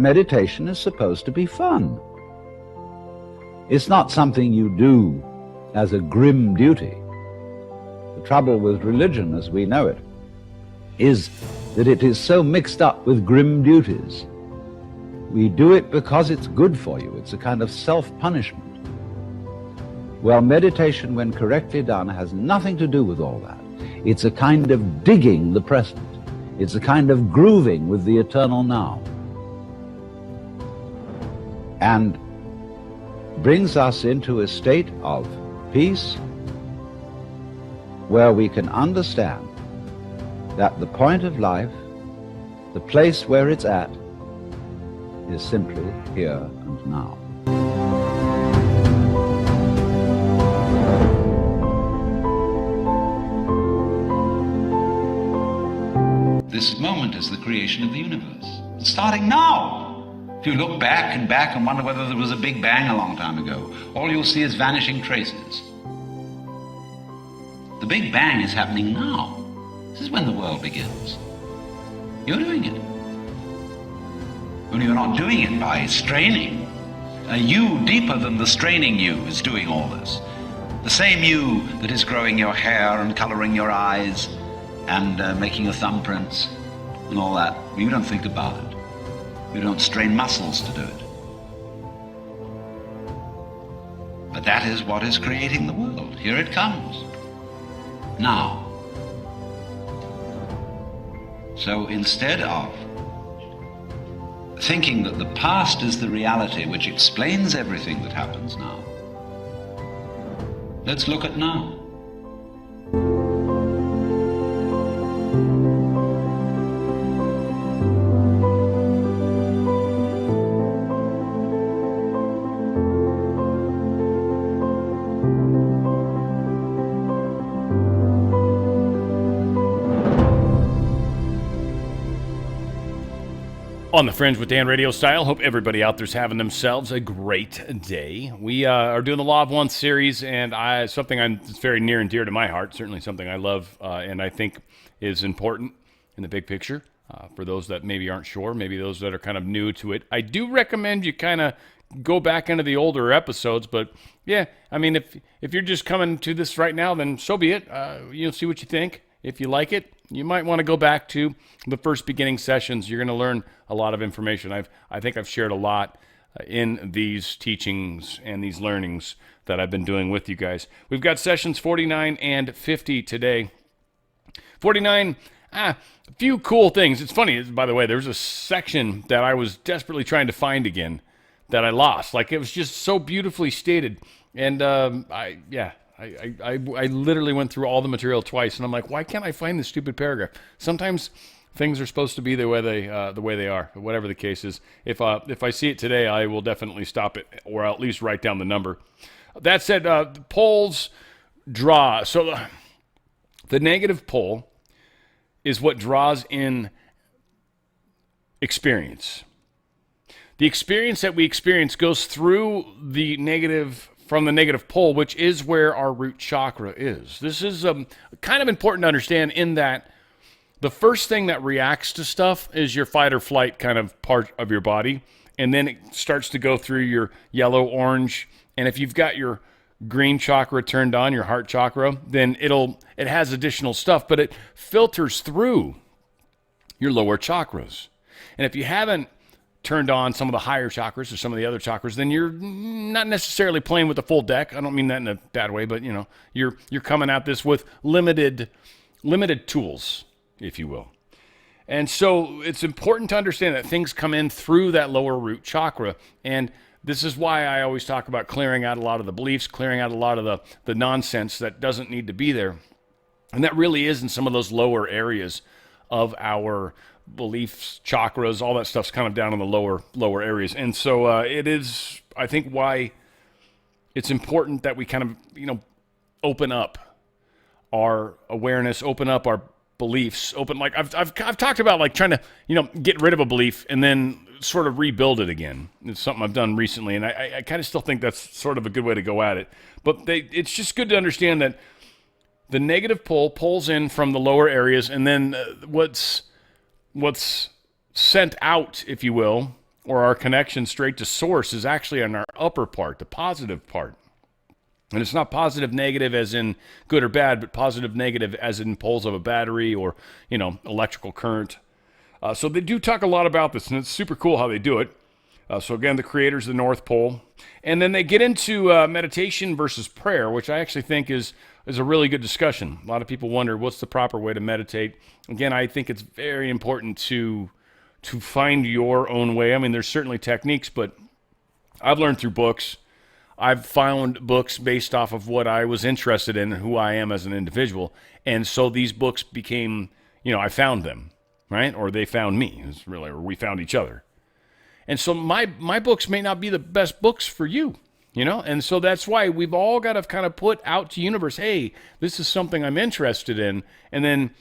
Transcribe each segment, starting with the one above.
meditation is supposed to be fun. It's not something you do as a grim duty. The trouble with religion, as we know it, is that it is so mixed up with grim duties. We do it because it's good for you. It's a kind of self-punishment. Well, meditation, when correctly done, has nothing to do with all that. It's a kind of digging the present. It's a kind of grooving with the eternal now. And brings us into a state of peace where we can understand that the point of life, the place where it's at, is simply here and now. This moment is the creation of the universe. It's starting now. If you look back and wonder whether there was a big bang a long time ago, all you'll see is vanishing traces. The big bang is happening now. This is when the world begins. You're doing it. Only you're not doing it by straining. A you deeper than the straining you is doing all this. The same you that is growing your hair and coloring your eyes and making your thumbprints and all that. You don't think about it. You don't strain muscles to do it. But that is what is creating the world. Here it comes. Now. So instead of thinking that the past is the reality which explains everything that happens now, let's look at now. On the Fringe with Dan RadioStyle. Hope everybody out there's having themselves a great day. We are doing the Law of One series, and something that's very near and dear to my heart, certainly something I love and I think is important in the big picture. For those that maybe aren't sure, maybe those that are kind of new to it, I do recommend you kind of go back into the older episodes. But yeah, I mean, if you're just coming to this right now, then so be it. You'll see what you think. If you like it, you might want to go back to the first beginning sessions. You're going to learn a lot of information. I think I've shared a lot in these teachings and these learnings that I've been doing with you guys. We've got sessions 49 and 50 today. 49, a few cool things. It's funny, by the way, there's a section that I was desperately trying to find again that I lost. Like, it was just so beautifully stated. And I literally went through all the material twice, and I'm like, why can't I find this stupid paragraph? Sometimes things are supposed to be the way they are. Whatever the case is, if I see it today, I will definitely stop it, or I'll at least write down the number. That said, the poles draw. So the negative pole is what draws in experience. The experience that we experience goes through the negative. From the negative pole, which is where our root chakra is. This is kind of important to understand in that the first thing that reacts to stuff is your fight or flight kind of part of your body, and then it starts to go through your yellow, orange, and if you've got your green chakra turned on, your heart chakra, then it has additional stuff, but it filters through your lower chakras. And if you haven't turned on some of the higher chakras or some of the other chakras, then you're not necessarily playing with the full deck. I don't mean that in a bad way, but you're coming at this with limited tools, if you will. And so it's important to understand that things come in through that lower root chakra. And this is why I always talk about clearing out a lot of the beliefs, clearing out a lot of the nonsense that doesn't need to be there. And that really is in some of those lower areas of our beliefs, chakras, all that stuff's kind of down in the lower areas. And so it is, I think, why it's important that we kind of, open up our awareness, open up our beliefs, like I've talked about, like trying to, get rid of a belief and then sort of rebuild it again. It's something I've done recently, and I kind of still think that's sort of a good way to go at it. But it's just good to understand that the negative pole pulls in from the lower areas, and then what's sent out, if you will, or our connection straight to source is actually on our upper part, the positive part. And it's not positive negative as in good or bad, but positive negative as in poles of a battery or, electrical current. So they do talk a lot about this, and it's super cool how they do it. So again, the creator's the North Pole. And then they get into meditation versus prayer, which I actually think is a really good discussion. A lot of people wonder, what's the proper way to meditate? Again, I think it's very important to find your own way. I mean, there's certainly techniques, but I've learned through books. I've found books based off of what I was interested in and who I am as an individual. And so these books became, I found them, right? Or they found me, or we found each other. And so my books may not be the best books for you, And so that's why we've all got to kind of put out to universe, hey, this is something I'm interested in. And then,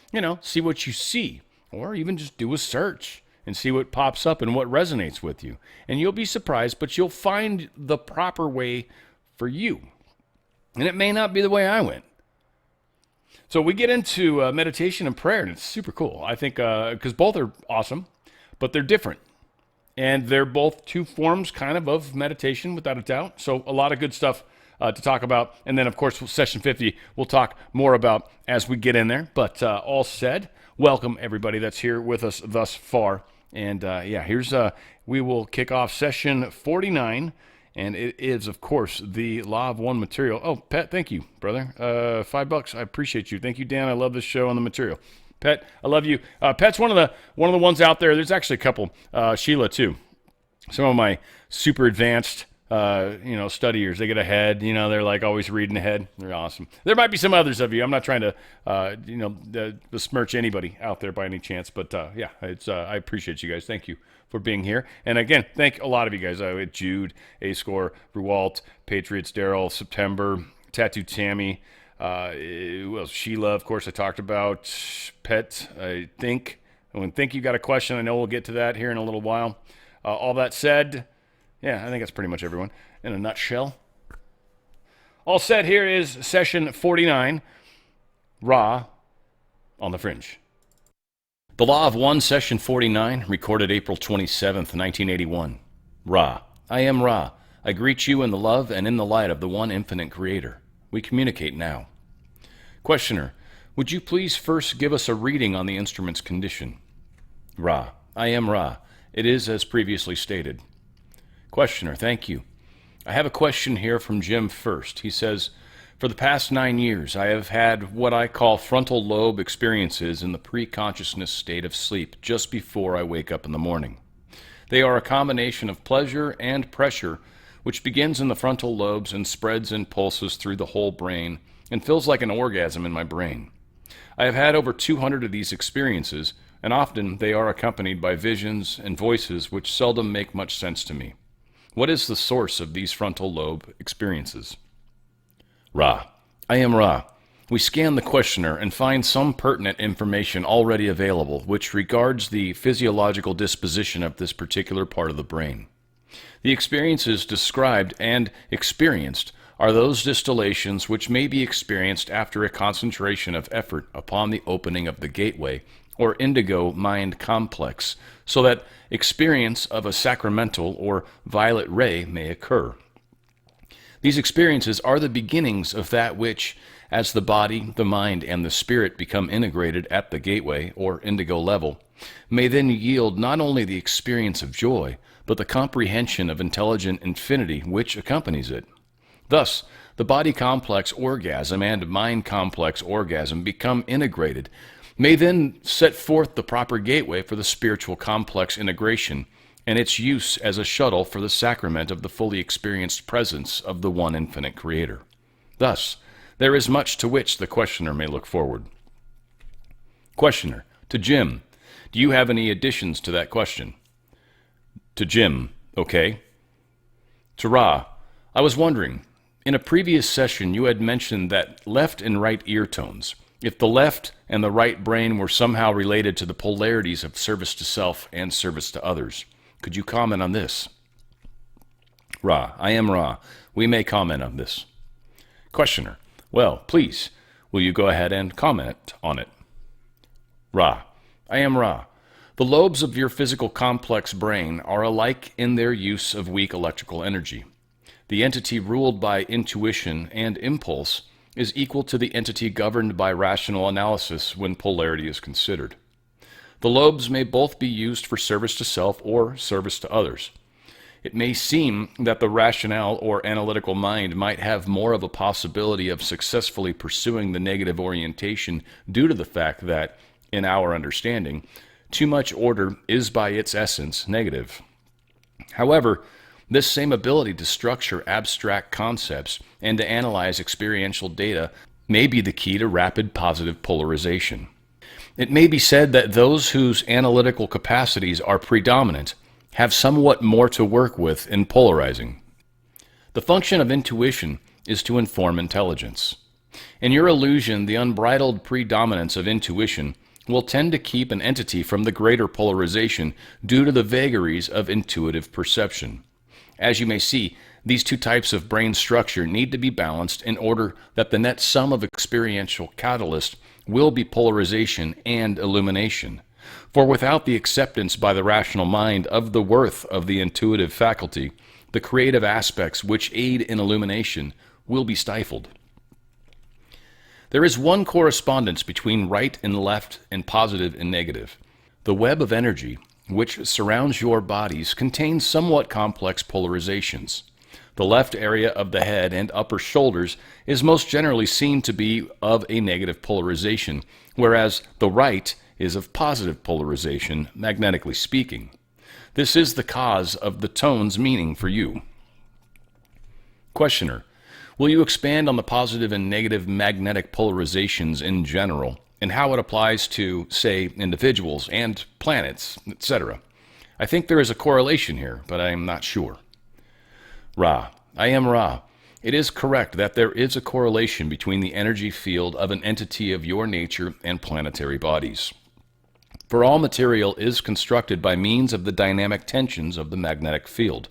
see what you see. Or even just do a search and see what pops up and what resonates with you. And you'll be surprised, but you'll find the proper way for you. And it may not be the way I went. So we get into meditation and prayer, and it's super cool. I think because both are awesome, but they're different. And they're both two forms kind of meditation, without a doubt. So a lot of good stuff to talk about. And then, of course, session 50, we'll talk more about as we get in there. But all said, welcome everybody that's here with us thus far. And here's we will kick off session 49, and it is, of course, the Law of One material. Oh, Pat, thank you, brother. $5, I appreciate you. Thank you, Dan. I love this show and the material. Pat, I love you. Pat's one of the ones out there. There's actually a couple. Sheila too. Some of my super advanced studiers. They get ahead. They're like always reading ahead. They're awesome. There might be some others of you. I'm not trying to besmirch anybody out there by any chance, but it's I appreciate you guys. Thank you for being here. And again, thank a lot of you guys. Jude, A-Score, Ruwalt, Patriots, Daryl, September, Tattoo Tammy. Sheila, of course, I talked about. Pet, I think. You got a question. I know we'll get to that here in a little while. All that said, I think that's pretty much everyone in a nutshell. All said, here is session 49, Ra on the Fringe. The Law of One, session 49, recorded April 27th, 1981. Ra, I am Ra. I greet you in the love and in the light of the one infinite creator. We communicate now. Questioner, would you please first give us a reading on the instrument's condition? Ra, I am Ra. It is as previously stated. Questioner, thank you. I have a question here from Jim first. He says, for the past 9 years, I have had what I call frontal lobe experiences in the pre-consciousness state of sleep just before I wake up in the morning. They are a combination of pleasure and pressure, which begins in the frontal lobes and spreads and pulses through the whole brain and feels like an orgasm in my brain. I have had over 200 of these experiences, and often they are accompanied by visions and voices which seldom make much sense to me. What is the source of these frontal lobe experiences? Ra, I am Ra. We scan the questioner and find some pertinent information already available which regards the physiological disposition of this particular part of the brain. The experiences described and experienced are those distillations which may be experienced after a concentration of effort upon the opening of the gateway or indigo mind complex, so that experience of a sacramental or violet ray may occur. These experiences are the beginnings of that which, as the body, the mind, and the spirit become integrated at the gateway or indigo level, may then yield not only the experience of joy, but the comprehension of intelligent infinity which accompanies it. Thus, the body complex orgasm and mind complex orgasm become integrated, may then set forth the proper gateway for the spiritual complex integration and its use as a shuttle for the sacrament of the fully experienced presence of the one infinite creator. Thus, there is much to which the questioner may look forward. Questioner, to Jim, do you have any additions to that question? To Jim, okay. To Ra, I was wondering, in a previous session you had mentioned that left and right ear tones, if the left and the right brain were somehow related to the polarities of service to self and service to others. Could you comment on this? Ra, I am Ra. We may comment on this. Questioner, well, please, will you go ahead and comment on it? Ra, I am Ra. The lobes of your physical complex brain are alike in their use of weak electrical energy. The entity ruled by intuition and impulse is equal to the entity governed by rational analysis when polarity is considered. The lobes may both be used for service to self or service to others. It may seem that the rationale or analytical mind might have more of a possibility of successfully pursuing the negative orientation due to the fact that, in our understanding, too much order is by its essence negative. However, this same ability to structure abstract concepts and to analyze experiential data may be the key to rapid positive polarization. It may be said that those whose analytical capacities are predominant have somewhat more to work with in polarizing. The function of intuition is to inform intelligence. In your illusion, the unbridled predominance of intuition will tend to keep an entity from the greater polarization due to the vagaries of intuitive perception. As you may see, these two types of brain structure need to be balanced in order that the net sum of experiential catalyst will be polarization and illumination. For without the acceptance by the rational mind of the worth of the intuitive faculty, the creative aspects which aid in illumination will be stifled. There is one correspondence between right and left and positive and negative. The web of energy which surrounds your bodies contains somewhat complex polarizations. The left area of the head and upper shoulders is most generally seen to be of a negative polarization, whereas the right is of positive polarization, magnetically speaking. This is the cause of the tone's meaning for you. Questioner: will you expand on the positive and negative magnetic polarizations in general, and how it applies to, say, individuals and planets, etc.? I think there is a correlation here, but I am not sure. Ra: I am Ra. It is correct that there is a correlation between the energy field of an entity of your nature and planetary bodies. For all material is constructed by means of the dynamic tensions of the magnetic field.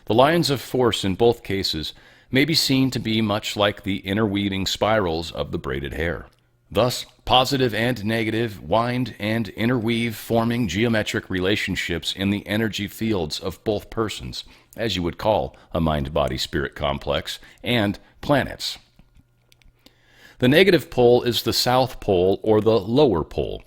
The lines of force in both cases may be seen to be much like the interweaving spirals of the braided hair. Thus, positive and negative wind and interweave, forming geometric relationships in the energy fields of both persons, as you would call a mind-body-spirit complex, and planets. The negative pole is the south pole or the lower pole.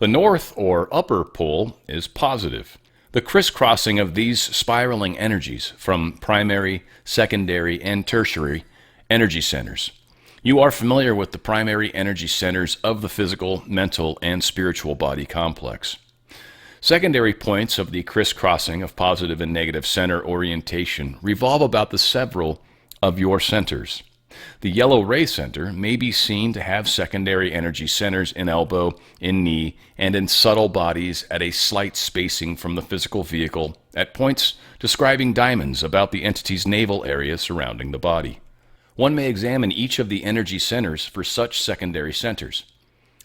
The north or upper pole is positive. The crisscrossing of these spiraling energies from primary, secondary, and tertiary energy centers. You are familiar with the primary energy centers of the physical, mental, and spiritual body complex. Secondary points of the crisscrossing of positive and negative center orientation revolve about the several of your centers. The yellow ray center may be seen to have secondary energy centers in elbow, in knee, and in subtle bodies at a slight spacing from the physical vehicle at points describing diamonds about the entity's navel area surrounding the body. One may examine each of the energy centers for such secondary centers.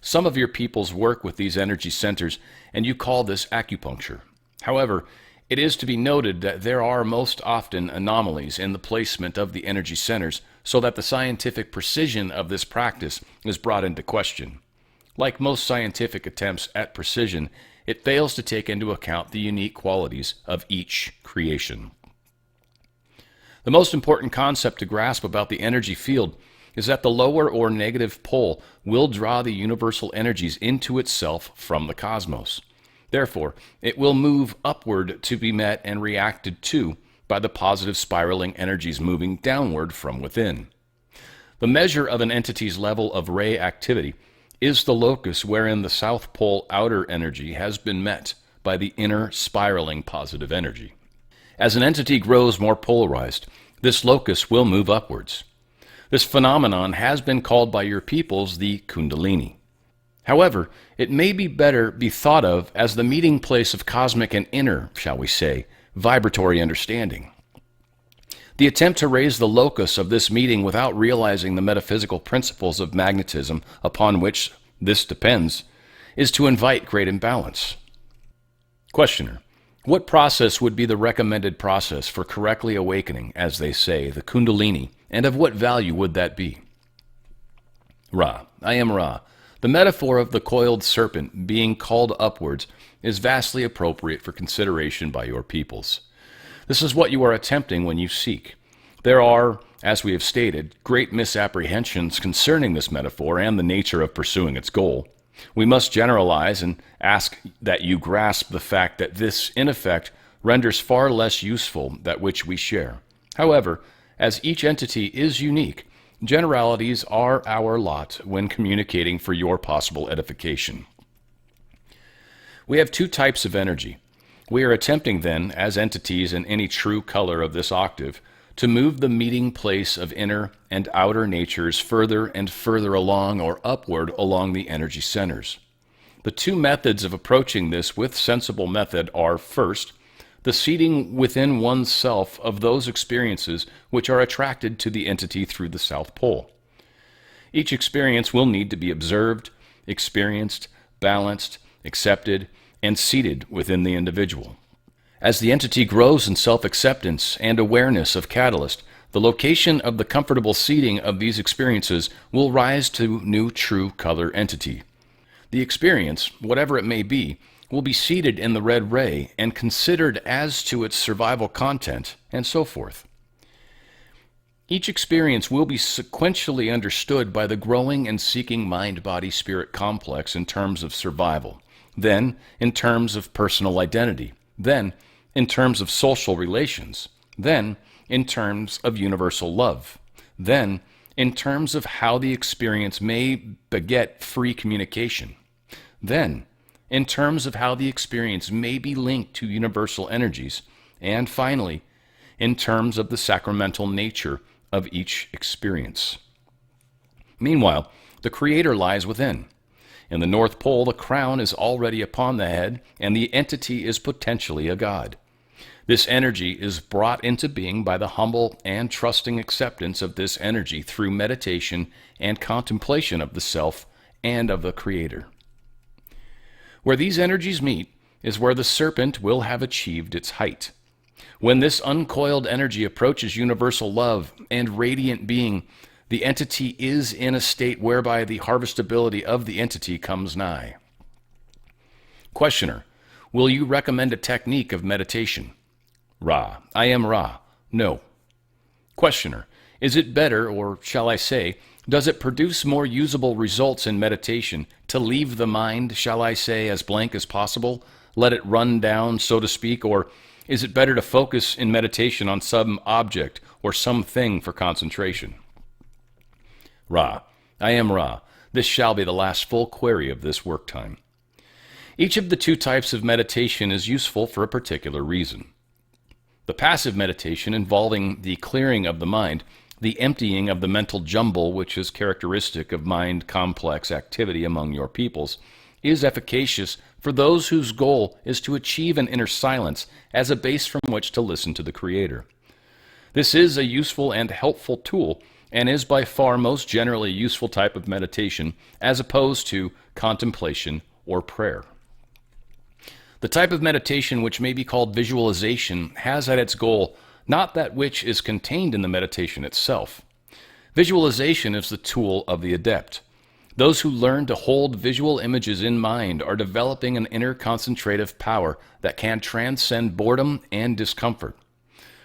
Some of your peoples work with these energy centers, and you call this acupuncture. However, it is to be noted that there are most often anomalies in the placement of the energy centers, so that the scientific precision of this practice is brought into question. Like most scientific attempts at precision, it fails to take into account the unique qualities of each creation. The most important concept to grasp about the energy field is that the lower or negative pole will draw the universal energies into itself from the cosmos. Therefore, it will move upward to be met and reacted to by the positive spiraling energies moving downward from within. The measure of an entity's level of ray activity is the locus wherein the South Pole outer energy has been met by the inner spiraling positive energy. As an entity grows more polarized, this locus will move upwards. This phenomenon has been called by your peoples the Kundalini. However, it may be better be thought of as the meeting place of cosmic and inner, shall we say, vibratory understanding. The attempt to raise the locus of this meeting without realizing the metaphysical principles of magnetism upon which this depends is to invite great imbalance. Questioner: what process would be the recommended process for correctly awakening, as they say, the Kundalini, and of what value would that be? Ra: I am Ra. The metaphor of the coiled serpent being called upwards is vastly appropriate for consideration by your peoples. This is what you are attempting when you seek. There are, as we have stated, great misapprehensions concerning this metaphor and the nature of pursuing its goal. We must generalize and ask that you grasp the fact that this, in effect, renders far less useful that which we share. However, as each entity is unique, generalities are our lot when communicating for your possible edification. We have two types of energy. We are attempting then, as entities in any true color of this octave, to move the meeting place of inner and outer natures further and further along or upward along the energy centers. The two methods of approaching this with sensible method are, first, the seating within oneself of those experiences which are attracted to the entity through the South Pole. Each experience will need to be observed, experienced, balanced, accepted, and seated within the individual. As the entity grows in self-acceptance and awareness of catalyst, the location of the comfortable seating of these experiences will rise to new true color entity. The experience, whatever it may be, will be seated in the red ray and considered as to its survival content, and so forth. Each experience will be sequentially understood by the growing and seeking mind-body-spirit complex in terms of survival, then in terms of personal identity, then in terms of social relations, then in terms of universal love, then in terms of how the experience may beget free communication, then in terms of how the experience may be linked to universal energies, and finally, in terms of the sacramental nature of each experience. Meanwhile, the Creator lies within. In the North Pole, the crown is already upon the head, and the entity is potentially a god. This energy is brought into being by the humble and trusting acceptance of this energy through meditation and contemplation of the self and of the Creator. Where these energies meet is where the serpent will have achieved its height. When this uncoiled energy approaches universal love and radiant being, the entity is in a state whereby the harvestability of the entity comes nigh. Questioner, will you recommend a technique of meditation? Ra, I am Ra. No. Questioner, is it better, or shall I say, does it produce more usable results in meditation to leave the mind, shall I say, as blank as possible, let it run down, so to speak, or is it better to focus in meditation on some object or something for concentration? Ra, I am Ra. This shall be the last full query of this work time. Each of the two types of meditation is useful for a particular reason. The passive meditation involving the clearing of the mind, the emptying of the mental jumble which is characteristic of mind-complex activity among your peoples, is efficacious for those whose goal is to achieve an inner silence as a base from which to listen to the Creator. This is a useful and helpful tool, and is by far most generally a useful type of meditation as opposed to contemplation or prayer. The type of meditation which may be called visualization has at its goal not that which is contained in the meditation itself. Visualization is the tool of the adept. Those who learn to hold visual images in mind are developing an inner concentrative power that can transcend boredom and discomfort.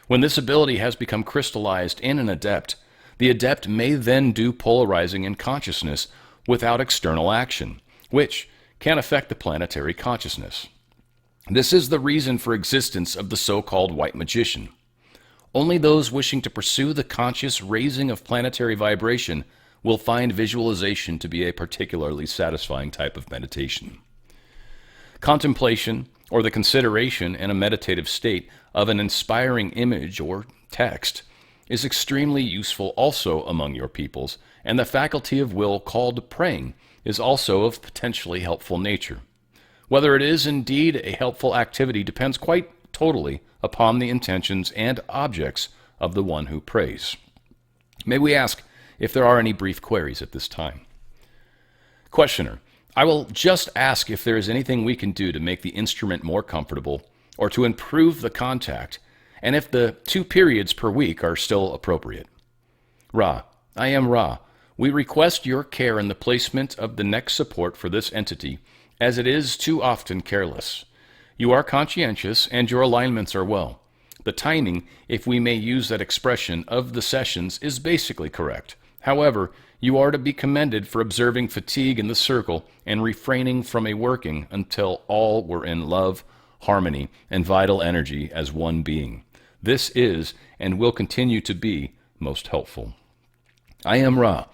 When this ability has become crystallized in an adept, the adept may then do polarizing in consciousness without external action, which can affect the planetary consciousness. This is the reason for existence of the so-called white magician. Only those wishing to pursue the conscious raising of planetary vibration will find visualization to be a particularly satisfying type of meditation. Contemplation, or the consideration in a meditative state of an inspiring image or text, is extremely useful also among your peoples, and the faculty of will called praying is also of potentially helpful nature. Whether it is indeed a helpful activity depends quite totally upon the intentions and objects of the one who prays. May we ask if there are any brief queries at this time? Questioner, I will just ask if there is anything we can do to make the instrument more comfortable or to improve the contact, and if the 2 periods per week are still appropriate. Ra, I am Ra. We request your care in the placement of the neck support for this entity, as it is too often careless. You are conscientious and your alignments are well. The timing, if we may use that expression, of the sessions is basically correct. However, you are to be commended for observing fatigue in the circle and refraining from a working until all were in love, harmony, and vital energy as one being. This is and will continue to be most helpful. I am Ra.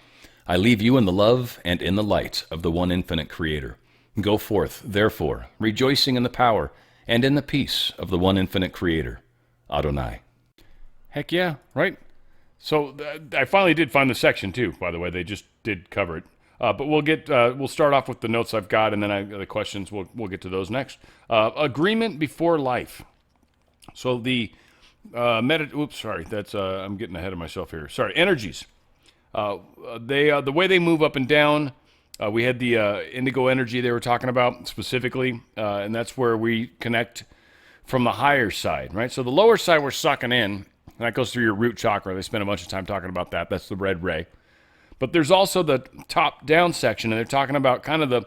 I leave you in the love and in the light of the one infinite Creator. Go forth, therefore, rejoicing in the power and in the peace of the one infinite Creator, Adonai. Heck yeah, right? So I finally did find the section too, by the way. They just did cover it. But we'll start off with the notes I've got, and then the questions, we'll get to those next. Agreement before life. So the I'm getting ahead of myself here. Sorry, energies. The way they move up and down, we had the indigo energy they were talking about specifically, and that's where we connect from the higher side, right? So the lower side we're sucking in, and that goes through your root chakra. They spend a bunch of time talking about that. That's the red ray. But there's also the top-down section, and they're talking about kind of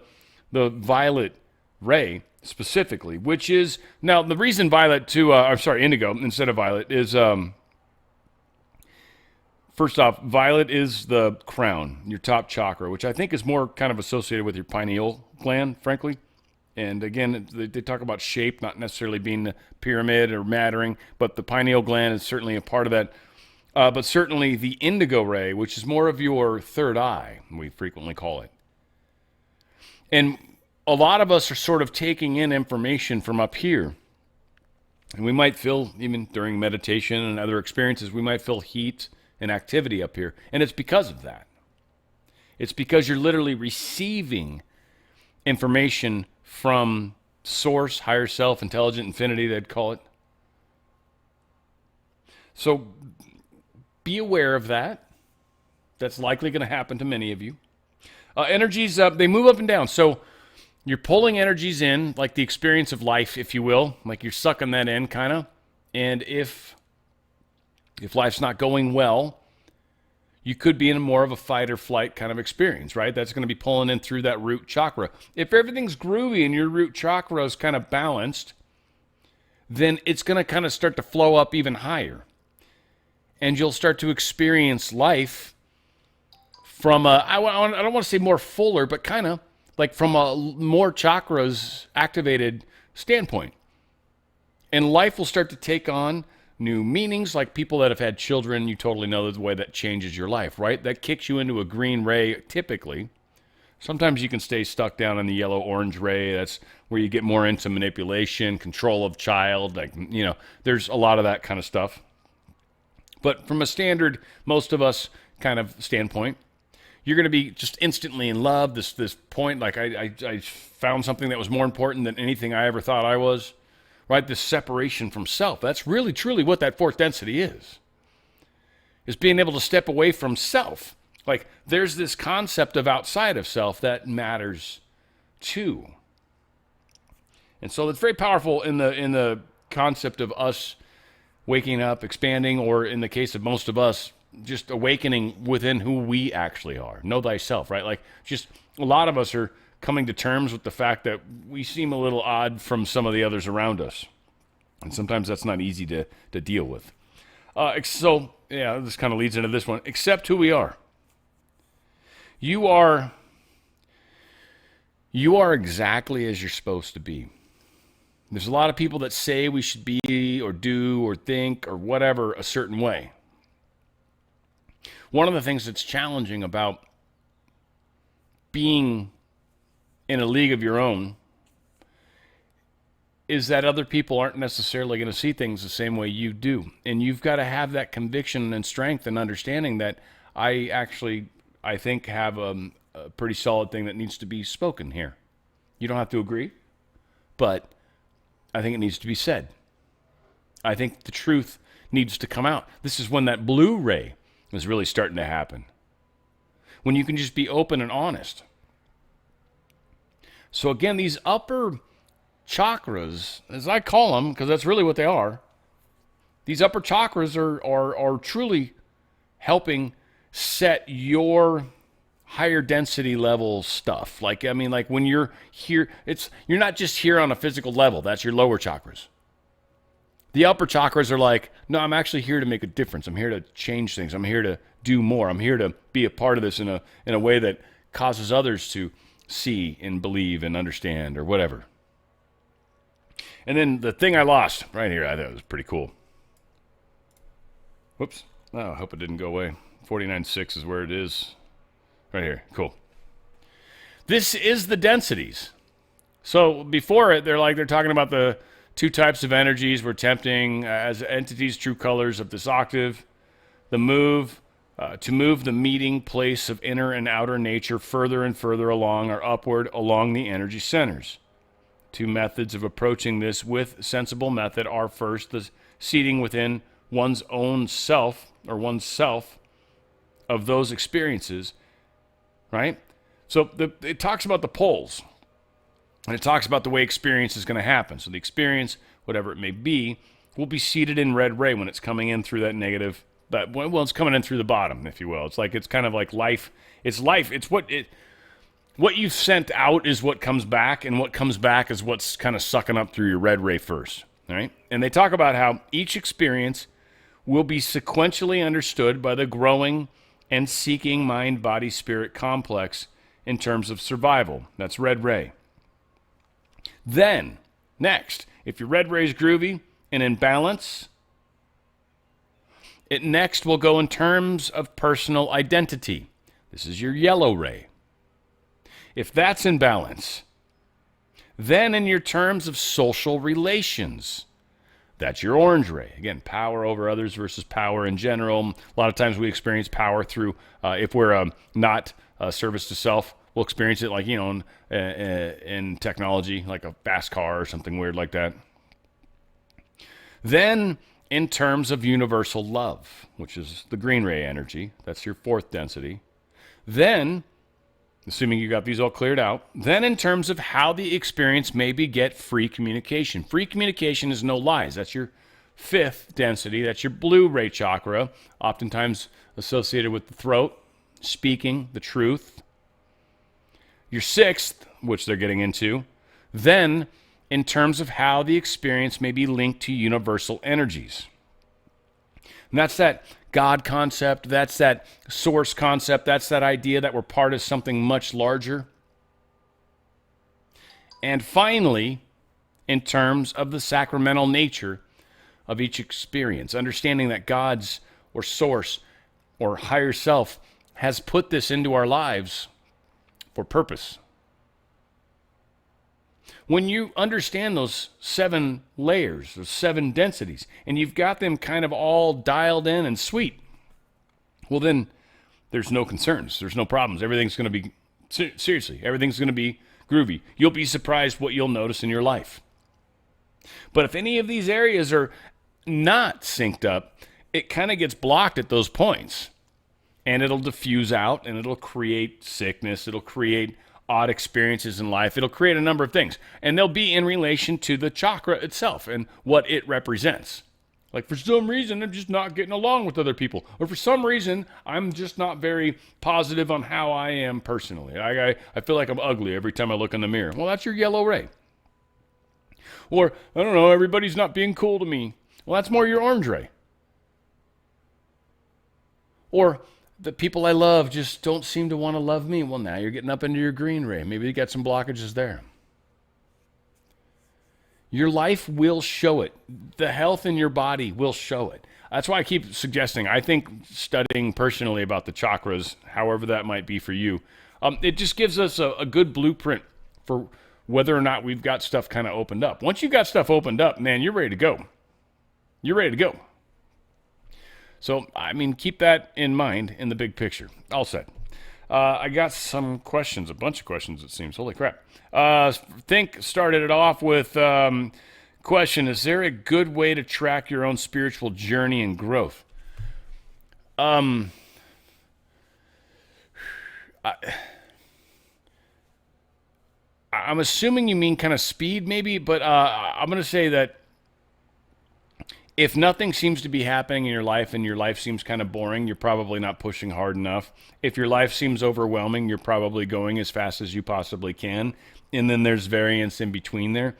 the violet ray specifically, which is, now the reason indigo instead of violet is, first off, violet is the crown, your top chakra, which I think is more kind of associated with your pineal gland, frankly. And again, they talk about shape, not necessarily being the pyramid or mattering, but the pineal gland is certainly a part of that. But certainly the indigo ray, which is more of your third eye, we frequently call it. And a lot of us are sort of taking in information from up here. And we might feel, even during meditation and other experiences, we might feel heat and activity up here. And it's because of that. It's because you're literally receiving information from source, higher self, intelligent infinity, they'd call it. So be aware of that. That's likely going to happen to many of you. Energies, they move up and down. So you're pulling energies in, like the experience of life, if you will. Like you're sucking that in, kind of. And if life's not going well, you could be in more of a fight or flight kind of experience, right? That's going to be pulling in through that root chakra. If everything's groovy and your root chakra is kind of balanced, then it's going to kind of start to flow up even higher. And you'll start to experience life from I don't want to say more fuller, but kind of like from a more chakras activated standpoint. And life will start to take on new meanings, like people that have had children. You totally know the way that changes your life, right? That kicks you into a green ray typically. Sometimes you can stay stuck down in the yellow-orange ray. That's where you get more into manipulation, control of child. Like, there's a lot of that kind of stuff. But from a standard, most of us kind of standpoint, you're going to be just instantly in love. This point, like I found something that was more important than anything I ever thought I was. Right, this separation from self. That's really, truly what that fourth density is being able to step away from self. Like, there's this concept of outside of self that matters too. And so it's very powerful in the concept of us waking up, expanding, or in the case of most of us, just awakening within who we actually are. Know thyself, right? Like, just a lot of us are coming to terms with the fact that we seem a little odd from some of the others around us. And sometimes that's not easy to deal with. So, yeah, this kind of leads into this one. Accept who we are. You are exactly as you're supposed to be. There's a lot of people that say we should be or do or think or whatever a certain way. One of the things that's challenging about being in a league of your own is that other people aren't necessarily going to see things the same way you do. And you've got to have that conviction and strength and understanding that I think have a pretty solid thing that needs to be spoken here. You don't have to agree, but I think it needs to be said. I think the truth needs to come out. This is when that blue ray is really starting to happen. When you can just be open and honest. So again, these upper chakras, as I call them, because that's really what they are, these upper chakras are truly helping set your higher density level stuff. Like, I mean, like when you're here, you're not just here on a physical level. That's your lower chakras. The upper chakras are like, no, I'm actually here to make a difference. I'm here to change things. I'm here to do more. I'm here to be a part of this in a way that causes others to see and believe and understand or whatever. And then the thing I lost right here, I thought it was pretty cool. Whoops. Oh, I hope it didn't go away. 49.6 is where it is. Right here. Cool. This is the densities. So before it, they're talking about the two types of energies we're attempting as entities, true colors of this octave. The move, to move the meeting place of inner and outer nature further and further along or upward along the energy centers. Two methods of approaching this with sensible method are first, the seating within one's own self or oneself of those experiences, right? So it talks about the poles, and it talks about the way experience is going to happen. So the experience, whatever it may be, will be seated in red ray when it's coming in through that negative, well, it's coming in through the bottom, if you will. It's kind of like life. It's life. It's what you've sent out is what comes back, and what comes back is what's kind of sucking up through your red ray first, right? And they talk about how each experience will be sequentially understood by the growing and seeking mind-body-spirit complex in terms of survival. That's red ray. Then, next, if your red ray is groovy and in balance, it next will go in terms of personal identity. This is your yellow ray. If that's in balance, then in your terms of social relations, that's your orange ray. Again, power over others versus power in general. A lot of times we experience power through, if we're not service to self, we'll experience it like, in technology, like a fast car or something weird like that. Then in terms of universal love, which is the green ray energy, that's your fourth density. Then, assuming you got these all cleared out, then in terms of how the experience may beget free communication. Free communication is no lies. That's your fifth density. That's your blue ray chakra, oftentimes associated with the throat, speaking the truth. Your sixth, which they're getting into, then in terms of how the experience may be linked to universal energies. And that's that God concept, that's that source concept, that's that idea that we're part of something much larger. And finally, in terms of the sacramental nature of each experience, understanding that God's or source or higher self has put this into our lives for purpose. When you understand those 7 layers, those 7 densities, and you've got them kind of all dialed in and sweet, well then there's no concerns, there's no problems. Everything's going to be, seriously, everything's going to be groovy. You'll be surprised what you'll notice in your life. But if any of these areas are not synced up, it kind of gets blocked at those points. And it'll diffuse out, and it'll create sickness, it'll create odd experiences in life. It'll create a number of things. And they'll be in relation to the chakra itself and what it represents. Like, for some reason, I'm just not getting along with other people. Or for some reason, I'm just not very positive on how I am personally. I feel like I'm ugly every time I look in the mirror. Well, that's your yellow ray. Or, I don't know, everybody's not being cool to me. Well, that's more your orange ray. Or, the people I love just don't seem to want to love me. Well, now you're getting up into your green ray. Maybe you got some blockages there. Your life will show it. The health in your body will show it. That's why I keep suggesting, I think studying personally about the chakras, however that might be for you, it just gives us a good blueprint for whether or not we've got stuff kind of opened up. Once you've got stuff opened up, man, you're ready to go. You're ready to go. So, I mean, keep that in mind in the big picture. All set. I got some questions, a bunch of questions, it seems. Holy crap. Think started it off with question, is there a good way to track your own spiritual journey and growth? I'm assuming you mean kind of speed maybe, but I'm going to say that If nothing seems to be happening in your life and your life seems kind of boring, you're probably not pushing hard enough. If your life seems overwhelming, you're probably going as fast as you possibly can. And then there's variance in between there.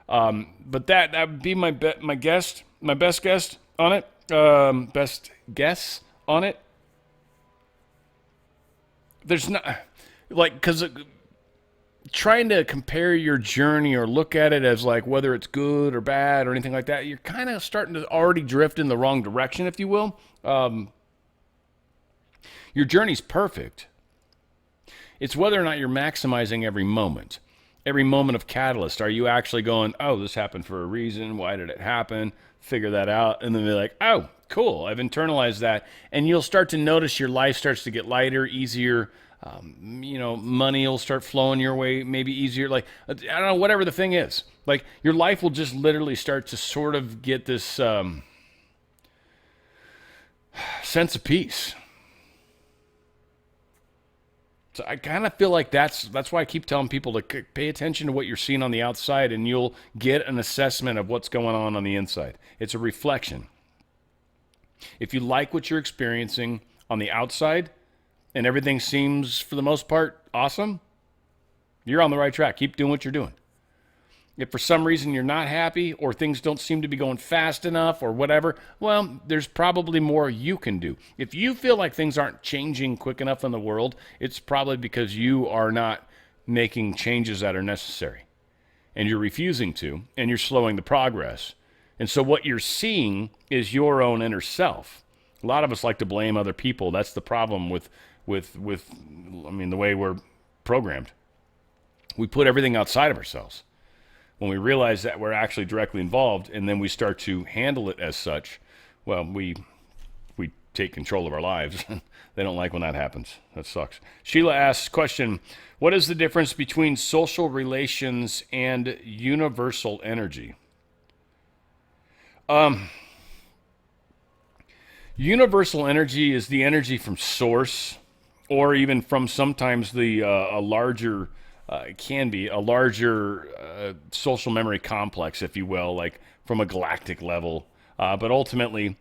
But that would be my best guess on it. Best guess on it. There's not, like, because trying to compare your journey or look at it as like whether it's good or bad or anything like that, you're kind of starting to already drift in the wrong direction, if you will. Your journey's perfect. It's whether or not you're maximizing every moment of catalyst. Are you actually going, oh, this happened for a reason, why did it happen, figure that out, and then be like, oh, cool, I've internalized that. And you'll start to notice your life starts to get lighter, easier. Money will start flowing your way, maybe easier. Like, I don't know, whatever the thing is. Like, your life will just literally start to sort of get this sense of peace. So I kind of feel like that's why I keep telling people to pay attention to what you're seeing on the outside, and you'll get an assessment of what's going on the inside. It's a reflection. If you like what you're experiencing on the outside and everything seems, for the most part, awesome, you're on the right track. Keep doing what you're doing. If for some reason you're not happy or things don't seem to be going fast enough or whatever, well, there's probably more you can do. If you feel like things aren't changing quick enough in the world, it's probably because you are not making changes that are necessary. And you're refusing to, and you're slowing the progress. And so what you're seeing is your own inner self. A lot of us like to blame other people. That's the problem with the way we're programmed. We put everything outside of ourselves. When we realize that we're actually directly involved, and then we start to handle it as such, well, we take control of our lives. They don't like when that happens. That sucks. Sheila asks, question, what is the difference between social relations and universal energy? Universal energy is the energy from source, or even from sometimes a larger social memory complex, if you will, like from a galactic level. But ultimately,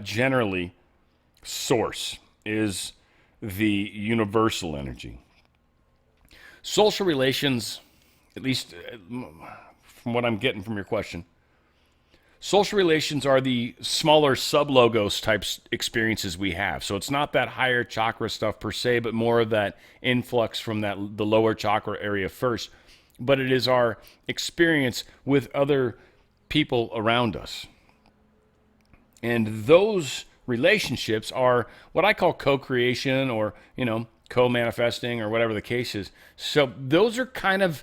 generally, source is the universal energy. Social relations, at least from what I'm getting from your question, social relations are the smaller sub-logos types experiences we have. So it's not that higher chakra stuff per se, but more of that influx from the lower chakra area first. But it is our experience with other people around us. And those relationships are what I call co-creation, or, co-manifesting, or whatever the case is. So those are kind of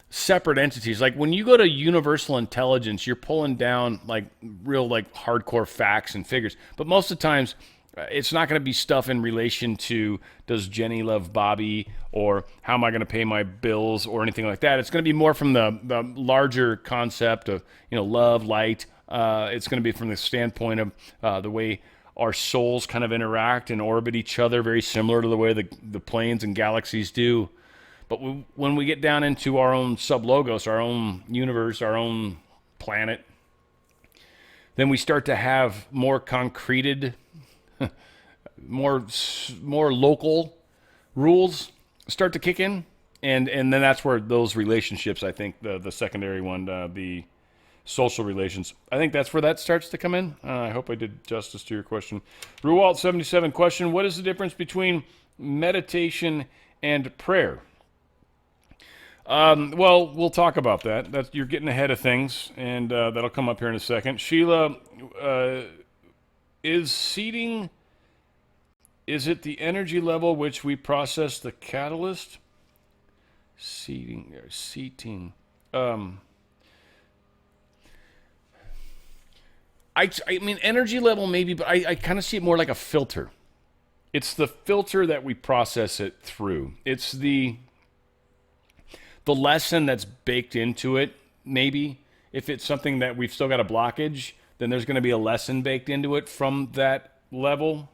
separate entities. Like when you go to universal intelligence, you're pulling down like real hardcore facts and figures. But most of the times, it's not going to be stuff in relation to does Jenny love Bobby, or how am I going to pay my bills, or anything like that. It's going to be more from the larger concept of love, light. It's going to be from the standpoint of the way our souls kind of interact and orbit each other, very similar to the way the planes and galaxies do. But when we get down into our own sub-logos, our own universe, our own planet, then we start to have more concreted, more local rules start to kick in. And then that's where those relationships, I think, the secondary one, the social relations, I think that's where that starts to come in. I hope I did justice to your question. Ruwalt77 question, what is the difference between meditation and prayer? Well, we'll talk about that. You're getting ahead of things, and that'll come up here in a second. Sheila, is seating, is it the energy level which we process the catalyst? Seating. I mean, energy level maybe, but I kind of see it more like a filter. It's the filter that we process it through. It's the lesson that's baked into it, maybe. If it's something that we've still got a blockage, then there's going to be a lesson baked into it from that level.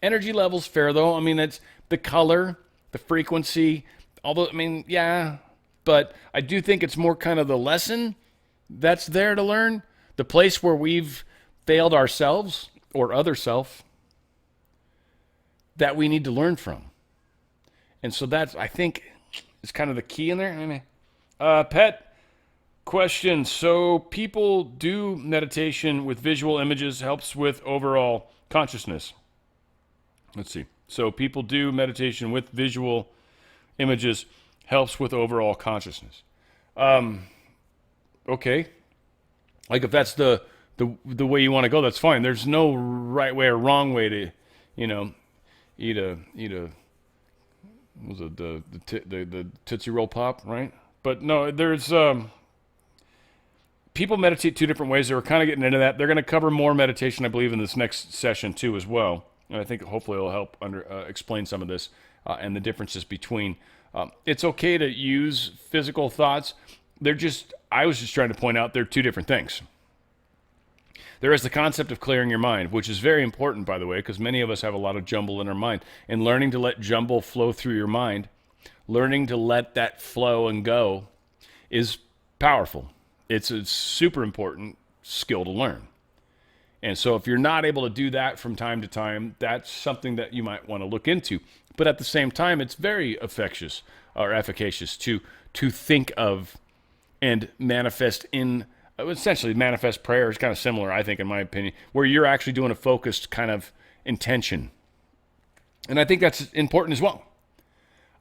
Energy level's fair, though. I mean, it's the color, the frequency, although, I mean, yeah. But I do think it's more kind of the lesson that's there to learn. the place where we've failed ourselves or other self that we need to learn from. And so that's, I think, is kind of the key in there. Pet question. So people do meditation with visual images helps with overall consciousness. Let's see. So people do meditation with visual images helps with overall consciousness. Okay. Like if that's the way you want to go, that's fine. There's no right way or wrong way to, eat a was it the Tootsie Roll Pop, right? But no, there's people meditate two different ways. They were kind of getting into that. They're going to cover more meditation, I believe, in this next session too, as well. And I think hopefully it'll help explain some of this and the differences between. It's okay to use physical thoughts. I was just trying to point out they're two different things. There is the concept of clearing your mind, which is very important, by the way, because many of us have a lot of jumble in our mind. And learning to let jumble flow through your mind, learning to let that flow and go is powerful. It's a super important skill to learn. And so if you're not able to do that from time to time, that's something that you might want to look into. But at the same time, it's very efficacious to think of and manifest in, essentially manifest prayer is kind of similar, I think, in my opinion, where you're actually doing a focused kind of intention. And I think that's important as well.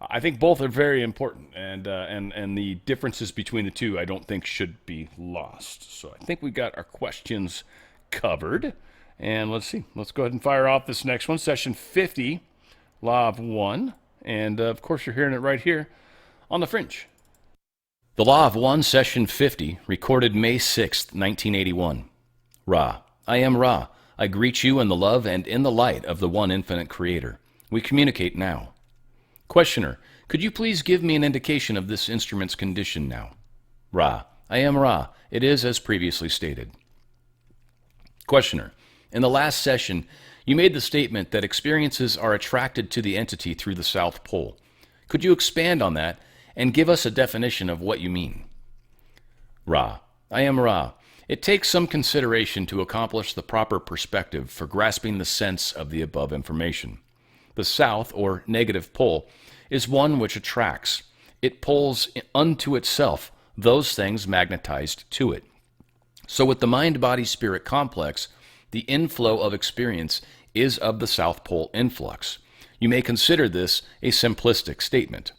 I think both are very important, and the differences between the two I don't think should be lost. So I think we got our questions covered. And let's see. Let's go ahead and fire off this next one, session 50, Law of One. And of course, you're hearing it right here on the Fringe. The Law of One, session 50, recorded May 6th, 1981. Ra, I am Ra. I greet you in the love and in the light of the one infinite creator. We communicate now. Questioner, could you please give me an indication of this instrument's condition now? Ra, I am Ra. It is as previously stated. Questioner, in the last session, you made the statement that experiences are attracted to the entity through the South Pole. Could you expand on that and give us a definition of what you mean? Ra, I am Ra. It takes some consideration to accomplish the proper perspective for grasping the sense of the above information. The South, or negative pole, is one which attracts. It pulls unto itself those things magnetized to it. So with the mind-body-spirit complex, the inflow of experience is of the South Pole influx. You may consider this a simplistic statement.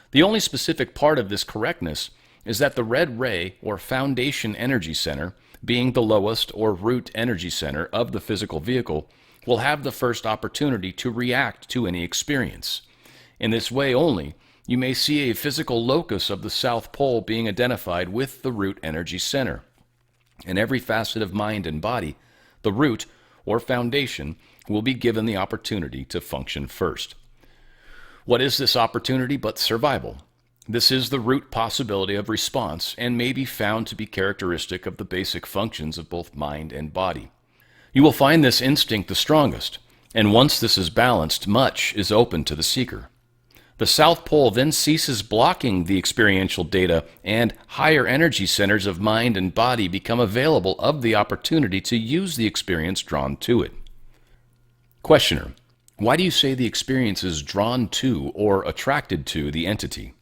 The only specific part of this correctness is that the red ray, or foundation energy center, being the lowest or root energy center of the physical vehicle, will have the first opportunity to react to any experience. In this way only, you may see a physical locus of the South Pole being identified with the root energy center. In every facet of mind and body, the root, or foundation, will be given the opportunity to function first. What is this opportunity but survival? This is the root possibility of response and may be found to be characteristic of the basic functions of both mind and body. You will find this instinct the strongest, and once this is balanced, much is open to the seeker. The South Pole then ceases blocking the experiential data, and higher energy centers of mind and body become available of the opportunity to use the experience drawn to it. Questioner, why do you say the experience is drawn to or attracted to the entity?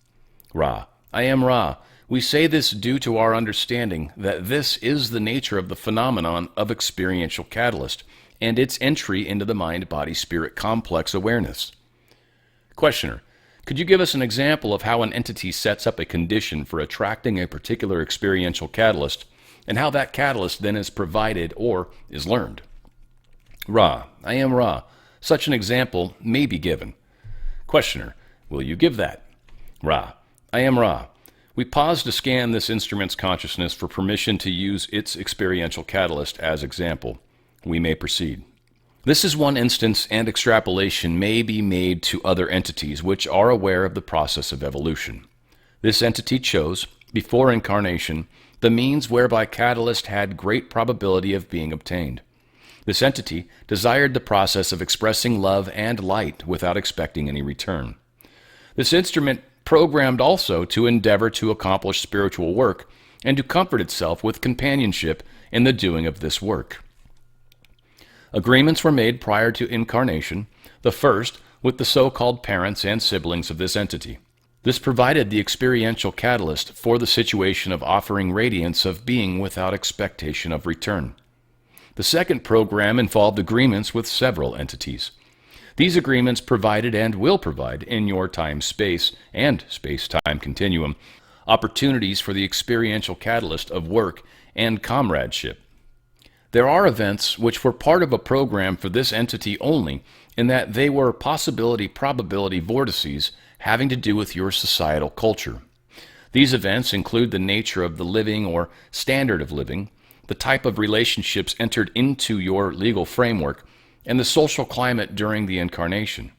Ra, I am Ra. We say this due to our understanding that this is the nature of the phenomenon of experiential catalyst and its entry into the mind-body-spirit complex awareness. Questioner, could you give us an example of how an entity sets up a condition for attracting a particular experiential catalyst and how that catalyst then is provided or is learned? Ra, I am Ra. Such an example may be given. Questioner, will you give that? Ra, I am Ra. We pause to scan this instrument's consciousness for permission to use its experiential catalyst as example. We may proceed. This is one instance, and extrapolation may be made to other entities which are aware of the process of evolution. This entity chose, before incarnation, the means whereby catalyst had great probability of being obtained. This entity desired the process of expressing love and light without expecting any return. This instrument programmed also to endeavor to accomplish spiritual work and to comfort itself with companionship in the doing of this work. Agreements were made prior to incarnation, the first with the so-called parents and siblings of this entity. This provided the experiential catalyst for the situation of offering radiance of being without expectation of return. The second program involved agreements with several entities. These agreements provided and will provide, in your time-space and space-time continuum, opportunities for the experiential catalyst of work and comradeship. There are events which were part of a program for this entity only, in that they were possibility-probability vortices having to do with your societal culture. These events include the nature of the living or standard of living, the type of relationships entered into your legal framework, and the social climate during the incarnation.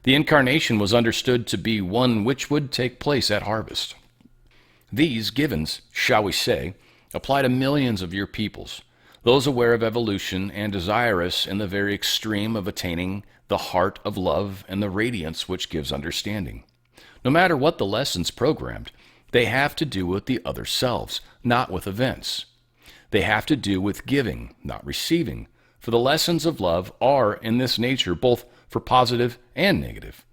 The incarnation was understood to be one which would take place at harvest. These givens, shall we say, apply to millions of your peoples, those aware of evolution and desirous in the very extreme of attaining the heart of love and the radiance which gives understanding. No matter what the lessons programmed, they have to do with the other selves, not with events. They have to do with giving, not receiving, for the lessons of love are in this nature both for positive and negative.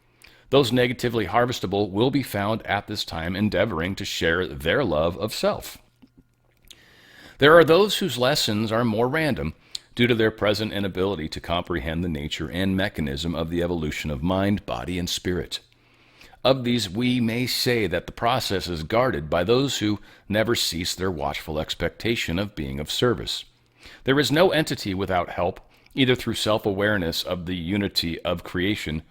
Those negatively harvestable will be found at this time endeavoring to share their love of self. There are those whose lessons are more random due to their present inability to comprehend the nature and mechanism of the evolution of mind, body, and spirit. Of these, we may say that the process is guarded by those who never cease their watchful expectation of being of service. There is no entity without help, either through self-awareness of the unity of creation,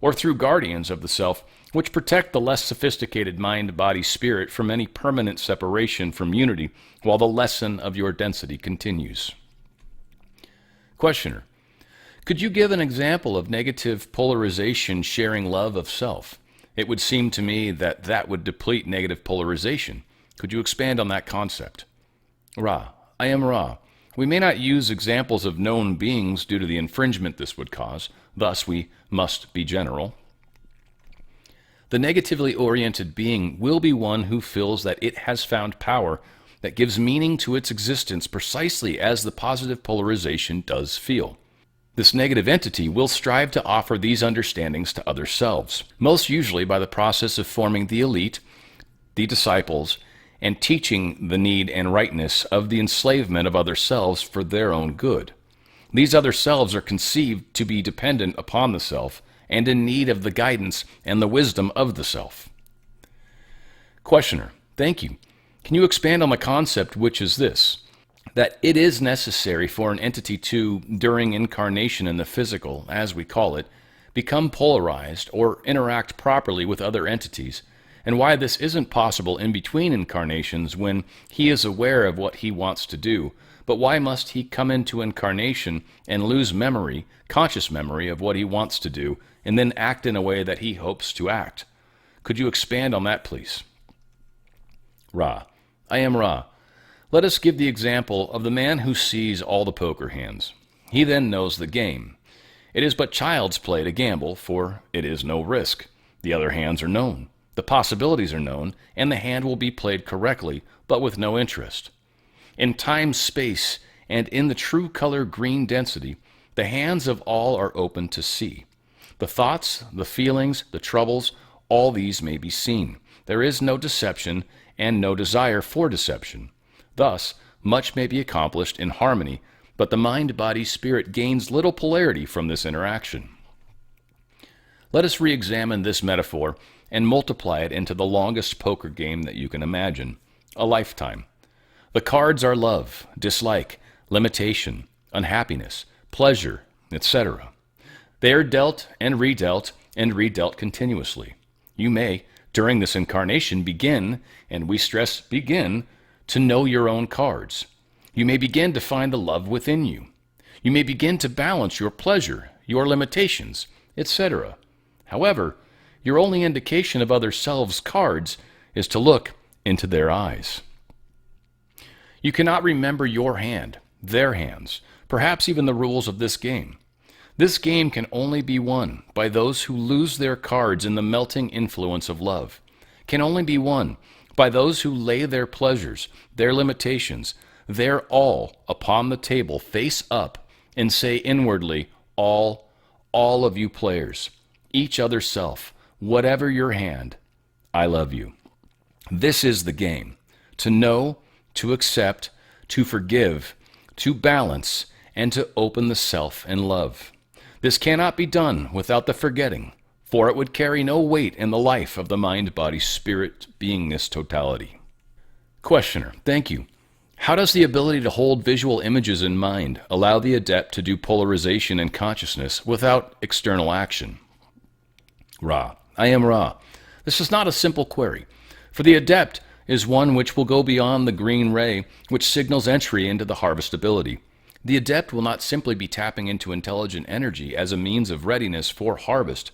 or through guardians of the self, which protect the less sophisticated mind, body, spirit from any permanent separation from unity while the lesson of your density continues. Questioner: could you give an example of negative polarization sharing love of self? It would seem to me that that would deplete negative polarization. Could you expand on that concept? Ra: I am Ra. We may not use examples of known beings due to the infringement this would cause. Thus, we must be general. The negatively oriented being will be one who feels that it has found power that gives meaning to its existence precisely as the positive polarization does feel. This negative entity will strive to offer these understandings to other selves, most usually by the process of forming the elite, the disciples, and teaching the need and rightness of the enslavement of other selves for their own good. These other selves are conceived to be dependent upon the self and in need of the guidance and the wisdom of the self. Questioner: thank you. Can you expand on the concept, which is this: that it is necessary for an entity to, during incarnation in the physical, as we call it, become polarized or interact properly with other entities, and why this isn't possible in between incarnations when he is aware of what he wants to do, but why must he come into incarnation and lose memory, conscious memory of what he wants to do, and then act in a way that he hopes to act? Could you expand on that, please? Ra: I am Ra. Let us give the example of the man who sees all the poker hands. He then knows the game. It is but child's play to gamble, for it is no risk. The other hands are known. The possibilities are known, and the hand will be played correctly, but with no interest. In time, space, and in the true color green density, the hands of all are open to see. The thoughts, the feelings, the troubles, all these may be seen. There is no deception and no desire for deception. Thus, much may be accomplished in harmony, but the mind, body, spirit gains little polarity from this interaction. Let us re-examine this metaphor and multiply it into the longest poker game that you can imagine, a lifetime. The cards are love, dislike, limitation, unhappiness, pleasure, etc. They are dealt and redealt continuously. You may, during this incarnation, begin, and we stress begin, to know your own cards. You may begin to find the love within you. You may begin to balance your pleasure, your limitations, etc. However, your only indication of other selves' cards is to look into their eyes. You cannot remember your hand, their hands, perhaps even the rules of this game. This game can only be won by those who lose their cards in the melting influence of love, can only be won by those who lay their pleasures, their limitations, there all upon the table face up and say inwardly, all of you players, each other self, whatever your hand, I love you. This is the game. To know, to accept, to forgive, to balance, and to open the self in love. This cannot be done without the forgetting, for it would carry no weight in the life of the mind, body, spirit, beingness totality. Questioner, thank you. How does the ability to hold visual images in mind allow the adept to do polarization in consciousness without external action? Ra, I am Ra. This is not a simple query, for the adept is one which will go beyond the green ray, which signals entry into the harvestability. The adept will not simply be tapping into intelligent energy as a means of readiness for harvest,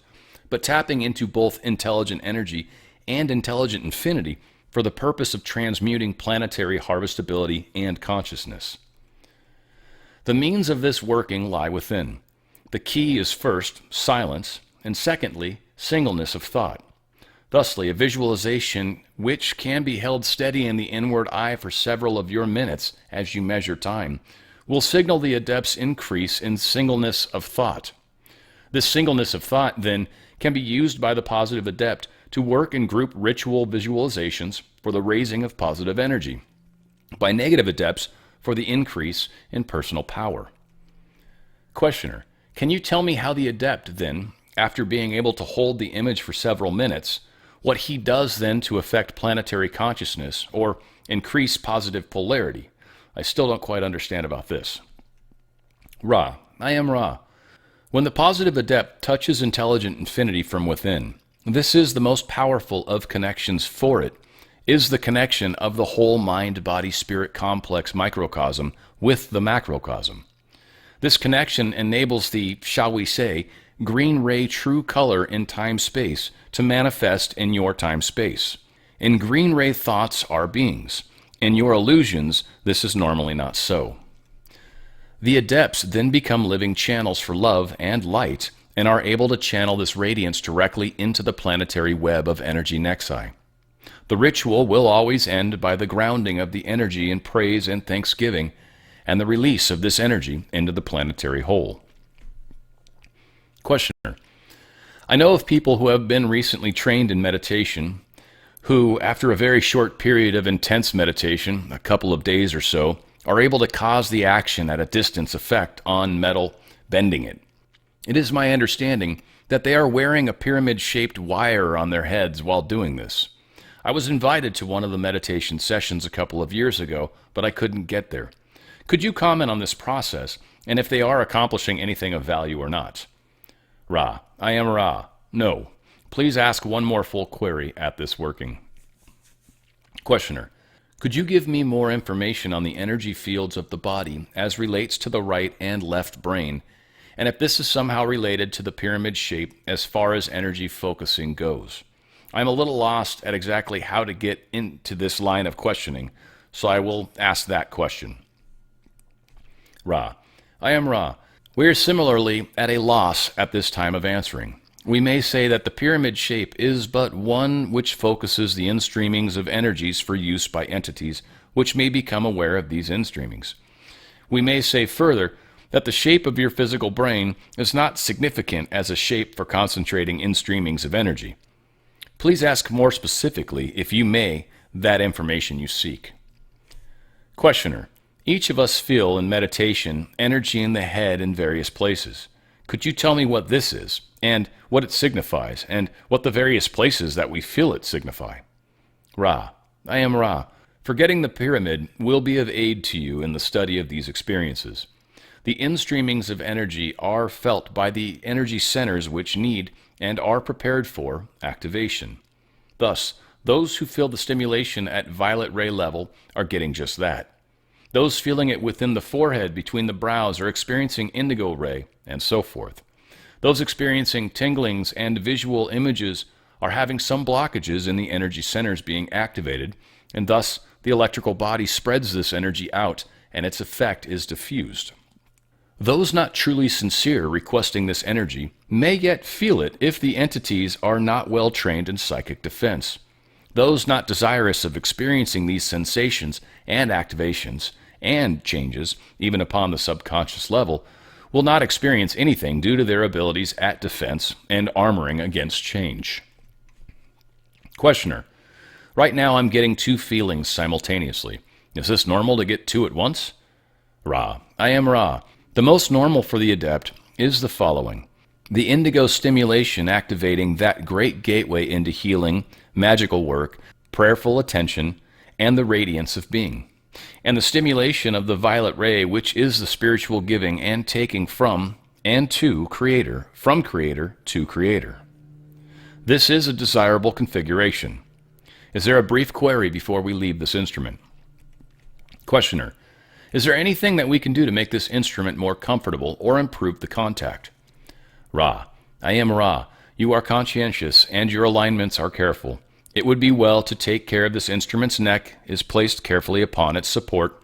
but tapping into both intelligent energy and intelligent infinity for the purpose of transmuting planetary harvestability and consciousness. The means of this working lie within. The key is first, silence, and secondly, singleness of thought. Thusly, a visualization which can be held steady in the inward eye for several of your minutes as you measure time will signal the adept's increase in singleness of thought. This singleness of thought, then, can be used by the positive adept to work in group ritual visualizations for the raising of positive energy, by negative adepts for the increase in personal power. Questioner, can you tell me how the adept, then, after being able to hold the image for several minutes, what he does then to affect planetary consciousness or increase positive polarity? I still don't quite understand about this. Ra, I am Ra. When the positive adept touches intelligent infinity from within, this is the most powerful of connections for it, is the connection of the whole mind-body-spirit complex microcosm with the macrocosm. This connection enables the, shall we say, green ray true color in time-space to manifest in your time-space. In green ray thoughts are beings. In your illusions, this is normally not so. The adepts then become living channels for love and light and are able to channel this radiance directly into the planetary web of energy nexi. The ritual will always end by the grounding of the energy in praise and thanksgiving and the release of this energy into the planetary whole. Questioner, I know of people who have been recently trained in meditation who, after a very short period of intense meditation, a couple of days or so, are able to cause the action at a distance effect on metal, bending it. It is my understanding that they are wearing a pyramid-shaped wire on their heads while doing this. I was invited to one of the meditation sessions a couple of years ago, but I couldn't get there. Could you comment on this process, and if they are accomplishing anything of value or not? Ra, I am Ra. No. Please ask one more full query at this working. Questioner, could you give me more information on the energy fields of the body as relates to the right and left brain, and if this is somehow related to the pyramid shape as far as energy focusing goes? I'm a little lost at exactly how to get into this line of questioning, so I will ask that question. Ra, I am Ra. We are similarly at a loss at this time of answering. We may say that the pyramid shape is but one which focuses the instreamings of energies for use by entities which may become aware of these instreamings. We may say further that the shape of your physical brain is not significant as a shape for concentrating instreamings of energy. Please ask more specifically, if you may, that information you seek. Questioner, each of us feel in meditation energy in the head in various places. Could you tell me what this is, and what it signifies, and what the various places that we feel it signify? Ra, I am Ra. Forgetting the pyramid will be of aid to you in the study of these experiences. The instreamings of energy are felt by the energy centers which need and are prepared for activation. Thus, those who feel the stimulation at violet ray level are getting just that. Those feeling it within the forehead between the brows are experiencing indigo ray, and so forth. Those experiencing tinglings and visual images are having some blockages in the energy centers being activated, and thus the electrical body spreads this energy out, and its effect is diffused. Those not truly sincere requesting this energy may yet feel it if the entities are not well trained in psychic defense. Those not desirous of experiencing these sensations and activations and changes, even upon the subconscious level, will not experience anything due to their abilities at defense and armoring against change. Questioner. Right now I'm getting two feelings simultaneously. Is this normal to get two at once? Ra. I am Ra. The most normal for the adept is the following. The indigo stimulation activating that great gateway into healing, magical work, prayerful attention, and the radiance of being. And the stimulation of the violet ray, which is the spiritual giving and taking from and to Creator, from Creator to Creator. This is a desirable configuration. Is there a brief query before we leave this instrument? Questioner. Is there anything that we can do to make this instrument more comfortable or improve the contact? Ra. I am Ra. You are conscientious and your alignments are careful. It would be well to take care of this instrument's neck is placed carefully upon its support.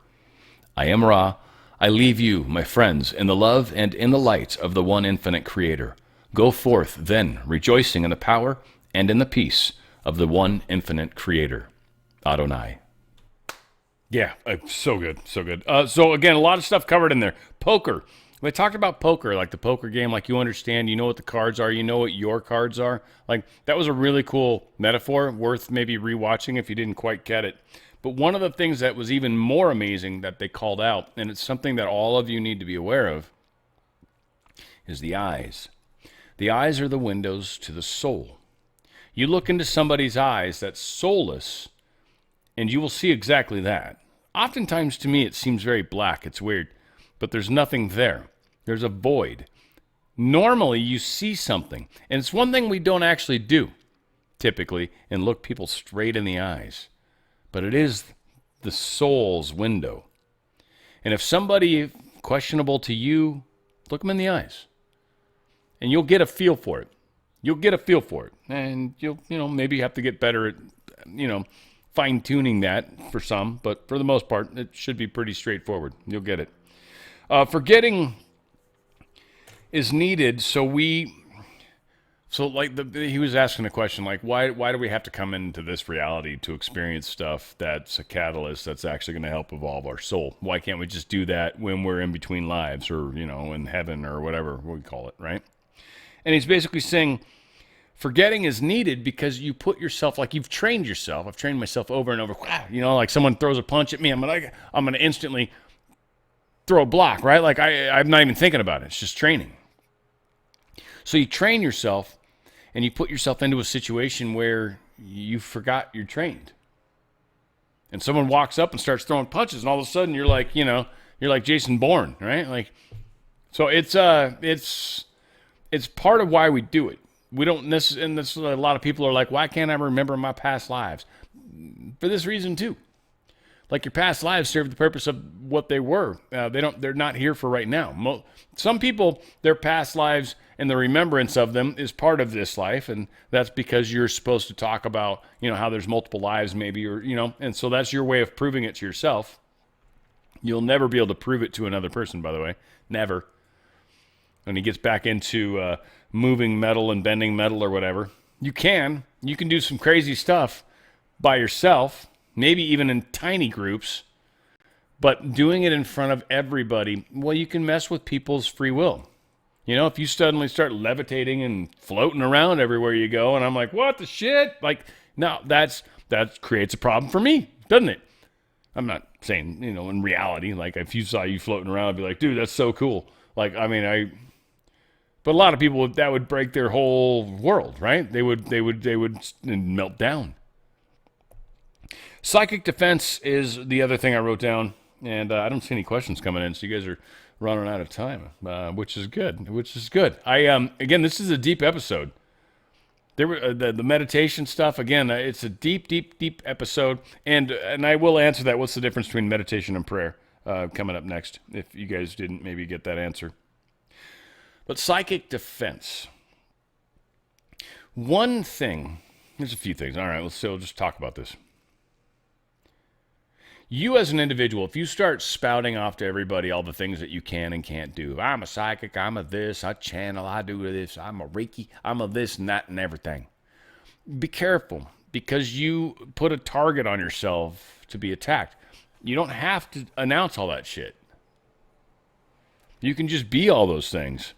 I am Ra. I leave you, my friends, in the love and in the light of the one infinite Creator. Go forth, then, rejoicing in the power and in the peace of the one infinite Creator. Adonai. Yeah, so good, so good. So again, a lot of stuff covered in there. Poker. We talked about poker, like the poker game, like you understand, you know what the cards are, you know what your cards are. Like that was a really cool metaphor, worth maybe rewatching if you didn't quite get it. But one of the things that was even more amazing that they called out, and it's something that all of you need to be aware of, is the eyes. The eyes are the windows to the soul. You look into somebody's eyes that's soulless, and you will see exactly that. Oftentimes to me it seems very black, it's weird, but there's nothing there. There's a void. Normally you see something, and it's one thing we don't actually do, typically, and look people straight in the eyes. But it is the soul's window. And if somebody questionable to you, look them in the eyes. And you'll get a feel for it. You'll get a feel for it. And you'll, maybe have to get better at, fine-tuning that for some, but for the most part, it should be pretty straightforward. You'll get it. Forgetting is needed, he was asking a question, like, why do we have to come into this reality to experience stuff that's a catalyst that's actually going to help evolve our soul? Why can't we just do that when we're in between lives or, in heaven or whatever we call it, right? And he's basically saying, forgetting is needed because you put yourself, like you've trained yourself. I've trained myself over and over. Like someone throws a punch at me, I'm gonna instantly throw a block, right? Like I'm not even thinking about it. It's just training. So you train yourself and you put yourself into a situation where you forgot you're trained. And someone walks up and starts throwing punches and all of a sudden you're like, you're like Jason Bourne, right? Like, so it's part of why we do it. We don't necessarily, and this, a lot of people are like, why can't I remember my past lives? For this reason too. Like your past lives serve the purpose of what they were. They're not here for right now. Some people, their past lives and the remembrance of them is part of this life, and that's because you're supposed to talk about, how there's multiple lives maybe, or, and so that's your way of proving it to yourself. You'll never be able to prove it to another person, by the way. Never. When he gets back into moving metal and bending metal or whatever, you can do some crazy stuff by yourself, maybe even in tiny groups, but doing it in front of everybody, well, you can mess with people's free will. If you suddenly start levitating and floating around everywhere you go, and I'm like, what the shit? Like, no, that creates a problem for me, doesn't it? I'm not saying, in reality, like if you saw you floating around, I'd be like, dude, that's so cool. Like, but a lot of people, that would break their whole world, right? They would melt down. Psychic defense is the other thing I wrote down, and I don't see any questions coming in, so you guys are running out of time, which is good. Again, this is a deep episode. There were the meditation stuff. Again, it's a deep episode, and I will answer that. What's the difference between meditation and prayer? Coming up next, if you guys didn't maybe get that answer. But psychic defense. One thing, there's a few things. All right, let's just talk about this. You as an individual, if you start spouting off to everybody all the things that you can and can't do, I'm a psychic, I'm a this, I channel, I do this, I'm a Reiki, I'm a this and that and everything. Be careful, because you put a target on yourself to be attacked. You don't have to announce all that shit. You can just be all those things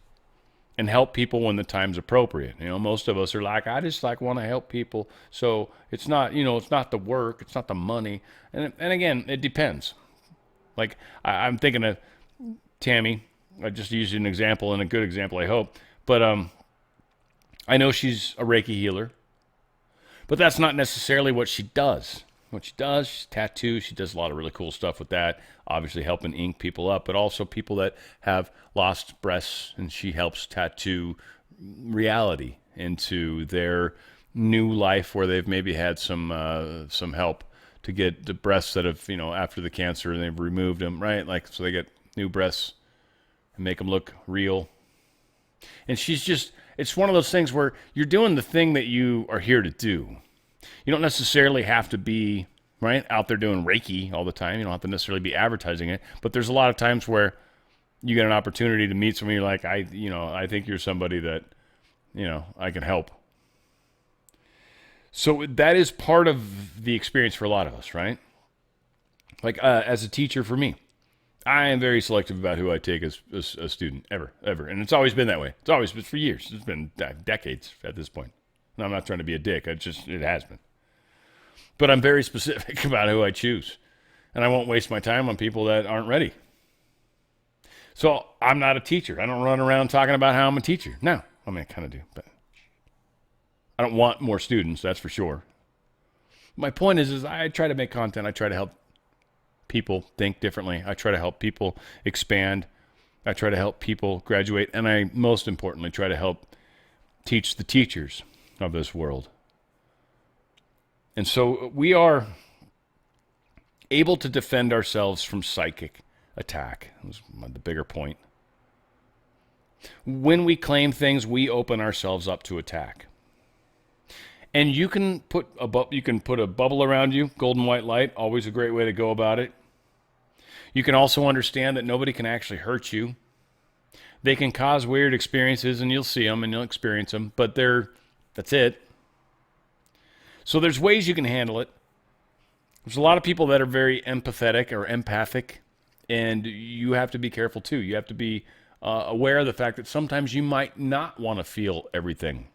and help people when the time's appropriate. You know, most of us are like, I just like want to help people. So it's not, you know, it's not the work, it's not the money. And again, it depends. Like I'm thinking of Tammy. I just used an example, and a good example, I hope. But I know she's a Reiki healer, but that's not necessarily what she does. What she does, she's tattoos. She does a lot of really cool stuff with that. Obviously helping ink people up, but also people that have lost breasts, and she helps tattoo reality into their new life where they've maybe had some help to get the breasts that have, you know, after the cancer, and they've removed them, right? Like, so they get new breasts and make them look real. And she's just, it's one of those things where you're doing the thing that you are here to do. You don't necessarily have to be, right, out there doing Reiki all the time. You don't have to necessarily be advertising it. But there's a lot of times where you get an opportunity to meet somebody, you're like, I think you're somebody that, you know, I can help. So that is part of the experience for a lot of us, right? Like as a teacher for me, I am very selective about who I take as a student, ever. And it's always been that way. It's always been for years. It's been decades at this point. And I'm not trying to be a dick. It has been. But I'm very specific about who I choose. And I won't waste my time on people that aren't ready. So I'm not a teacher. I don't run around talking about how I'm a teacher. No. I mean, I kind of do. But I don't want more students, that's for sure. My point is I try to make content. I try to help people think differently. I try to help people expand. I try to help people graduate. And I, most importantly, try to help teach the teachers of this world. And so we are able to defend ourselves from psychic attack. That was the bigger point. When we claim things, we open ourselves up to attack. And you can put a bubble around you, golden white light, always a great way to go about it. You can also understand that nobody can actually hurt you. They can cause weird experiences, and you'll see them and you'll experience them, but that's it. So there's ways you can handle it. There's a lot of people that are very empathetic or empathic, and you have to be careful too. You have to be aware of the fact that sometimes you might not want to feel everything.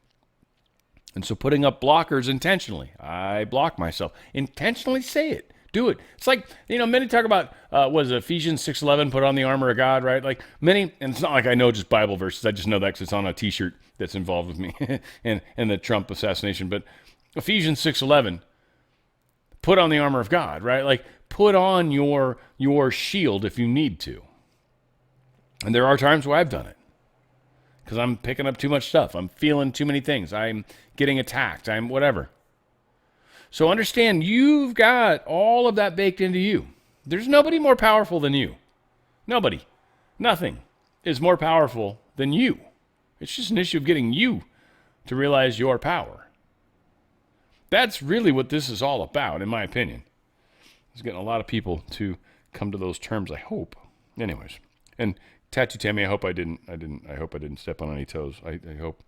And so putting up blockers intentionally, I block myself. Intentionally say it. Do it. It's like, you know, many talk about, Ephesians 6:11, put on the armor of God, right? Like many, and it's not like I know just Bible verses. I just know that because it's on a t-shirt that's involved with me and the Trump assassination. But Ephesians 6:11, put on the armor of God, right? Like put on your shield if you need to. And there are times where I've done it because I'm picking up too much stuff. I'm feeling too many things. I'm getting attacked. I'm whatever. So understand, you've got all of that baked into you. There's nobody more powerful than you. Nobody. Nothing is more powerful than you. It's just an issue of getting you to realize your power. That's really what this is all about, in my opinion. It's getting a lot of people to come to those terms, I hope. Anyways, and Tattoo Tammy, I hope I didn't step on any toes. I hope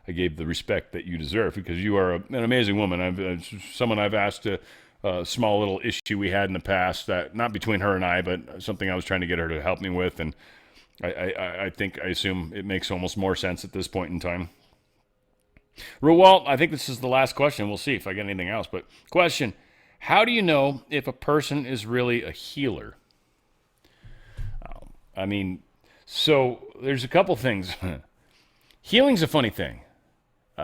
I gave the respect that you deserve, because you are an amazing woman. Someone I've asked a small little issue we had in the past, that not between her and I, but something I was trying to get her to help me with, and I assume it makes almost more sense at this point in time. Ruwalt, I think this is the last question. We'll see if I get anything else. But question, how do you know if a person is really a healer? So there's a couple things. Healing's a funny thing.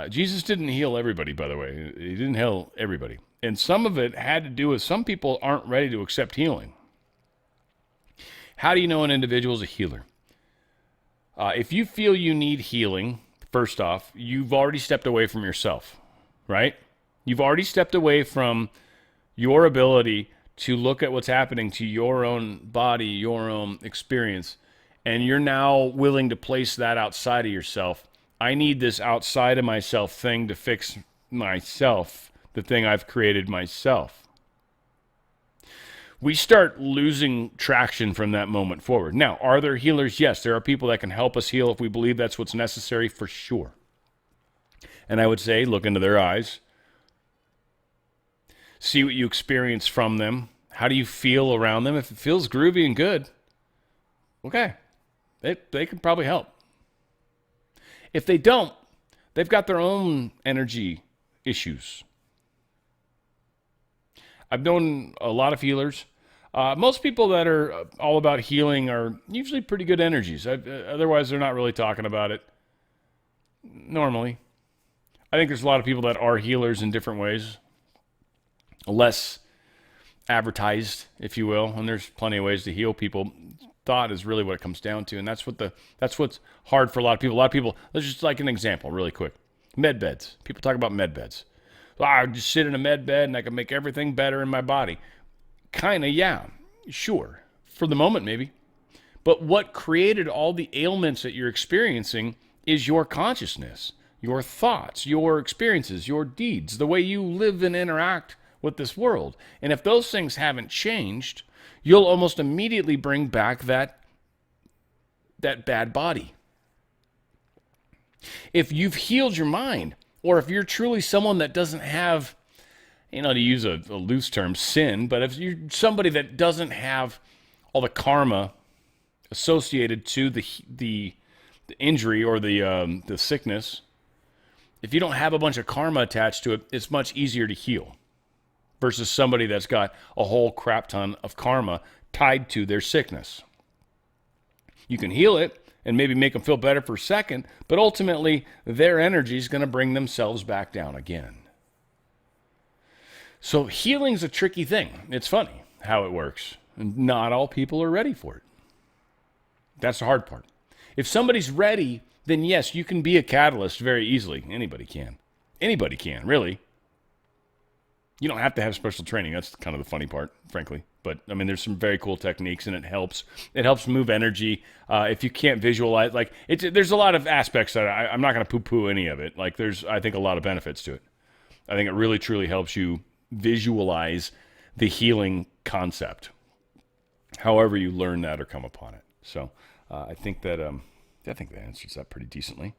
Jesus didn't heal everybody, by the way. He didn't heal everybody. And some of it had to do with some people aren't ready to accept healing. How do you know an individual is a healer? If you feel you need healing, first off, you've already stepped away from yourself, right? You've already stepped away from your ability to look at what's happening to your own body, your own experience, and you're now willing to place that outside of yourself. I need this outside of myself thing to fix myself, the thing I've created myself. We start losing traction from that moment forward. Now, are there healers? Yes, there are people that can help us heal if we believe that's what's necessary, for sure. And I would say, look into their eyes. See what you experience from them. How do you feel around them? If it feels groovy and good, okay, they can probably help. If they don't, they've got their own energy issues. I've known a lot of healers. Most people that are all about healing are usually pretty good energies. Otherwise, they're not really talking about it normally. I think there's a lot of people that are healers in different ways. Less advertised, if you will, and there's plenty of ways to heal people. Thought is really what it comes down to, and that's what's hard for a lot of people. A lot of people, let's just like an example really quick. Med beds. People talk about med beds. I just sit in a med bed and I can make everything better in my body. Kind of, yeah, sure. For the moment, maybe. But what created all the ailments that you're experiencing is your consciousness, your thoughts, your experiences, your deeds, the way you live and interact with this world. And if those things haven't changed, you'll almost immediately bring back that bad body. If you've healed your mind, or if you're truly someone that doesn't have, to use a loose term, sin, but if you're somebody that doesn't have all the karma associated to the injury or the sickness, if you don't have a bunch of karma attached to it, it's much easier to heal versus somebody that's got a whole crap ton of karma tied to their sickness. You can heal it and maybe make them feel better for a second, but ultimately their energy is going to bring themselves back down again. So healing's a tricky thing. It's funny how it works. And not all people are ready for it. That's the hard part. If somebody's ready, then yes, you can be a catalyst very easily. Anybody can. Anybody can, really. You don't have to have special training. That's kind of the funny part, frankly. But, there's some very cool techniques, and it helps. It helps move energy. If you can't visualize, there's a lot of aspects that I'm not going to poo-poo any of it. There's, I think, a lot of benefits to it. I think it really, truly helps you visualize the healing concept, however you learn that or come upon it. So I think that answers that pretty decently.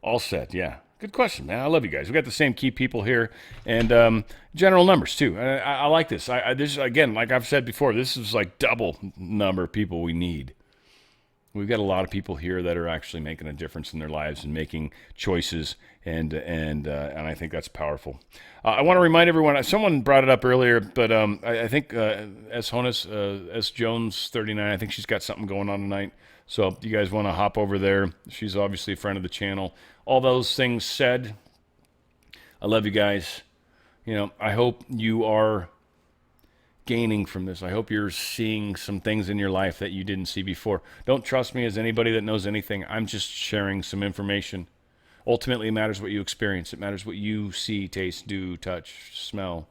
All set, yeah. Good question, man. I love you guys. We got the same key people here, and general numbers too. I like this. This again, like I've said before, this is like double number of people we need. We've got a lot of people here that are actually making a difference in their lives and making choices, and I think that's powerful. I want to remind everyone. Someone brought it up earlier, but I think S. Honus, S. Jones 39. I think she's got something going on tonight. So if you guys want to hop over there, she's obviously a friend of the channel. All those things said, I love you guys. I hope you are gaining from this. I hope you're seeing some things in your life that you didn't see before. Don't trust me as anybody that knows anything. I'm just sharing some information. Ultimately, it matters what you experience. It matters what you see, taste, do, touch, smell.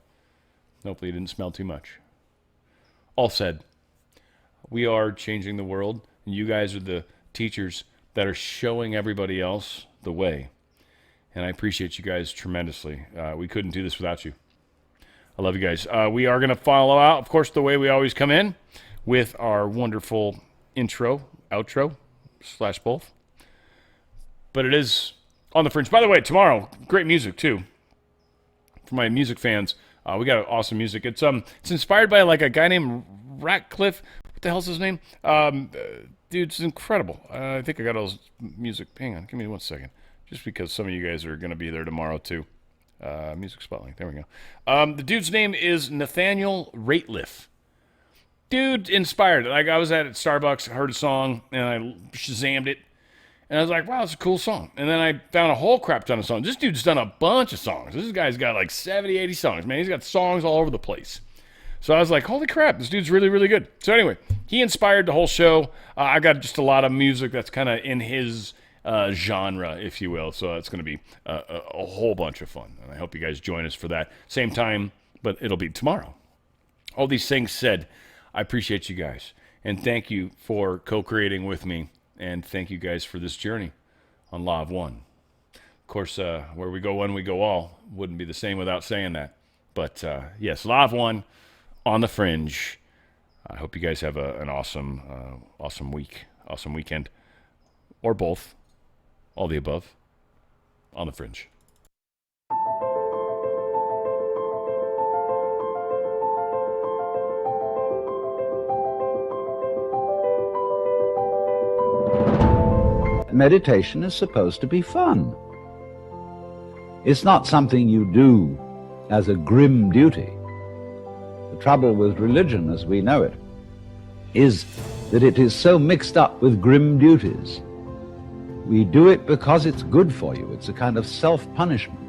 Hopefully you didn't smell too much. All said, we are changing the world. And you guys are the teachers that are showing everybody else the way. And I appreciate you guys tremendously. We couldn't do this without you. I love you guys. We are going to follow out, of course, the way we always come in with our wonderful intro, outro, / both. But it is on the Fringe. By the way, tomorrow, great music, too. For my music fans, we got awesome music. It's inspired by a guy named Ratcliffe. What the hell's his name? Dude, it's incredible. I think I got all his music. Hang on, give me 1 second. Just because some of you guys are going to be there tomorrow, too. Music Spotlight. There we go. The dude's name is Nathaniel Rateliff. Dude inspired. I was at Starbucks, heard a song, and I Shazammed it. And I was like, wow, it's a cool song. And then I found a whole crap ton of songs. This dude's done a bunch of songs. This guy's got 70, 80 songs. Man, he's got songs all over the place. So I was like, holy crap, this dude's really, really good. So anyway, he inspired the whole show. I got just a lot of music that's kind of in his genre, if you will. So it's going to be a whole bunch of fun. And I hope you guys join us for that. Same time, but it'll be tomorrow. All these things said, I appreciate you guys. And thank you for co-creating with me. And thank you guys for this journey on Law of One. Of course, where we go one, we go all. Wouldn't be the same without saying that. But yes, Law of One on the Fringe. I hope you guys have an awesome week, awesome weekend, or both, all the above, on the Fringe. meditation is supposed to be fun. It's not something you do as a grim duty. The trouble with religion as we know it is that it is so mixed up with grim duties. We do it because it's good for you. It's a kind of self-punishment.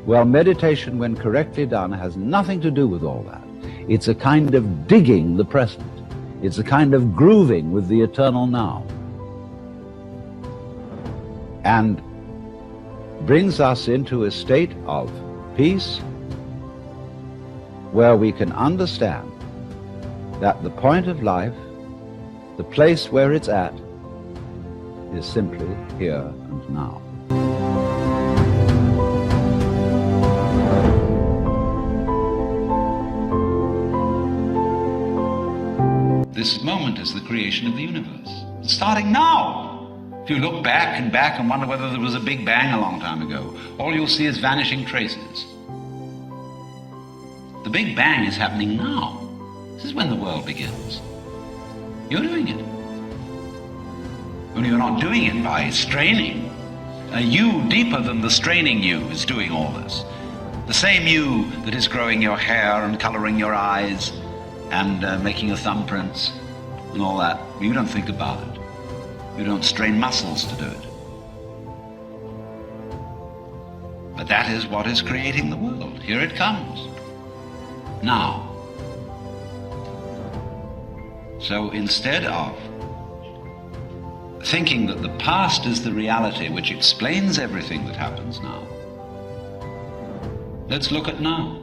Well, meditation, when correctly done, has nothing to do with all that. It's a kind of digging the present. It's a kind of grooving with the eternal now. And brings us into a state of peace where we can understand that the point of life, the place where it's at, is simply here and now. This moment is the creation of the universe. It's starting now. If you look back and wonder whether there was a big bang a long time ago, all you'll see is vanishing traces. The big bang is happening now. This is when the world begins. You're doing it. Only you're not doing it by straining. A you deeper than the straining you is doing all this. The same you that is growing your hair and coloring your eyes and making your thumbprints and all that. You don't think about it. You don't strain muscles to do it. But that is what is creating the world. Here it comes. Now. So instead of thinking that the past is the reality which explains everything that happens now, let's look at now.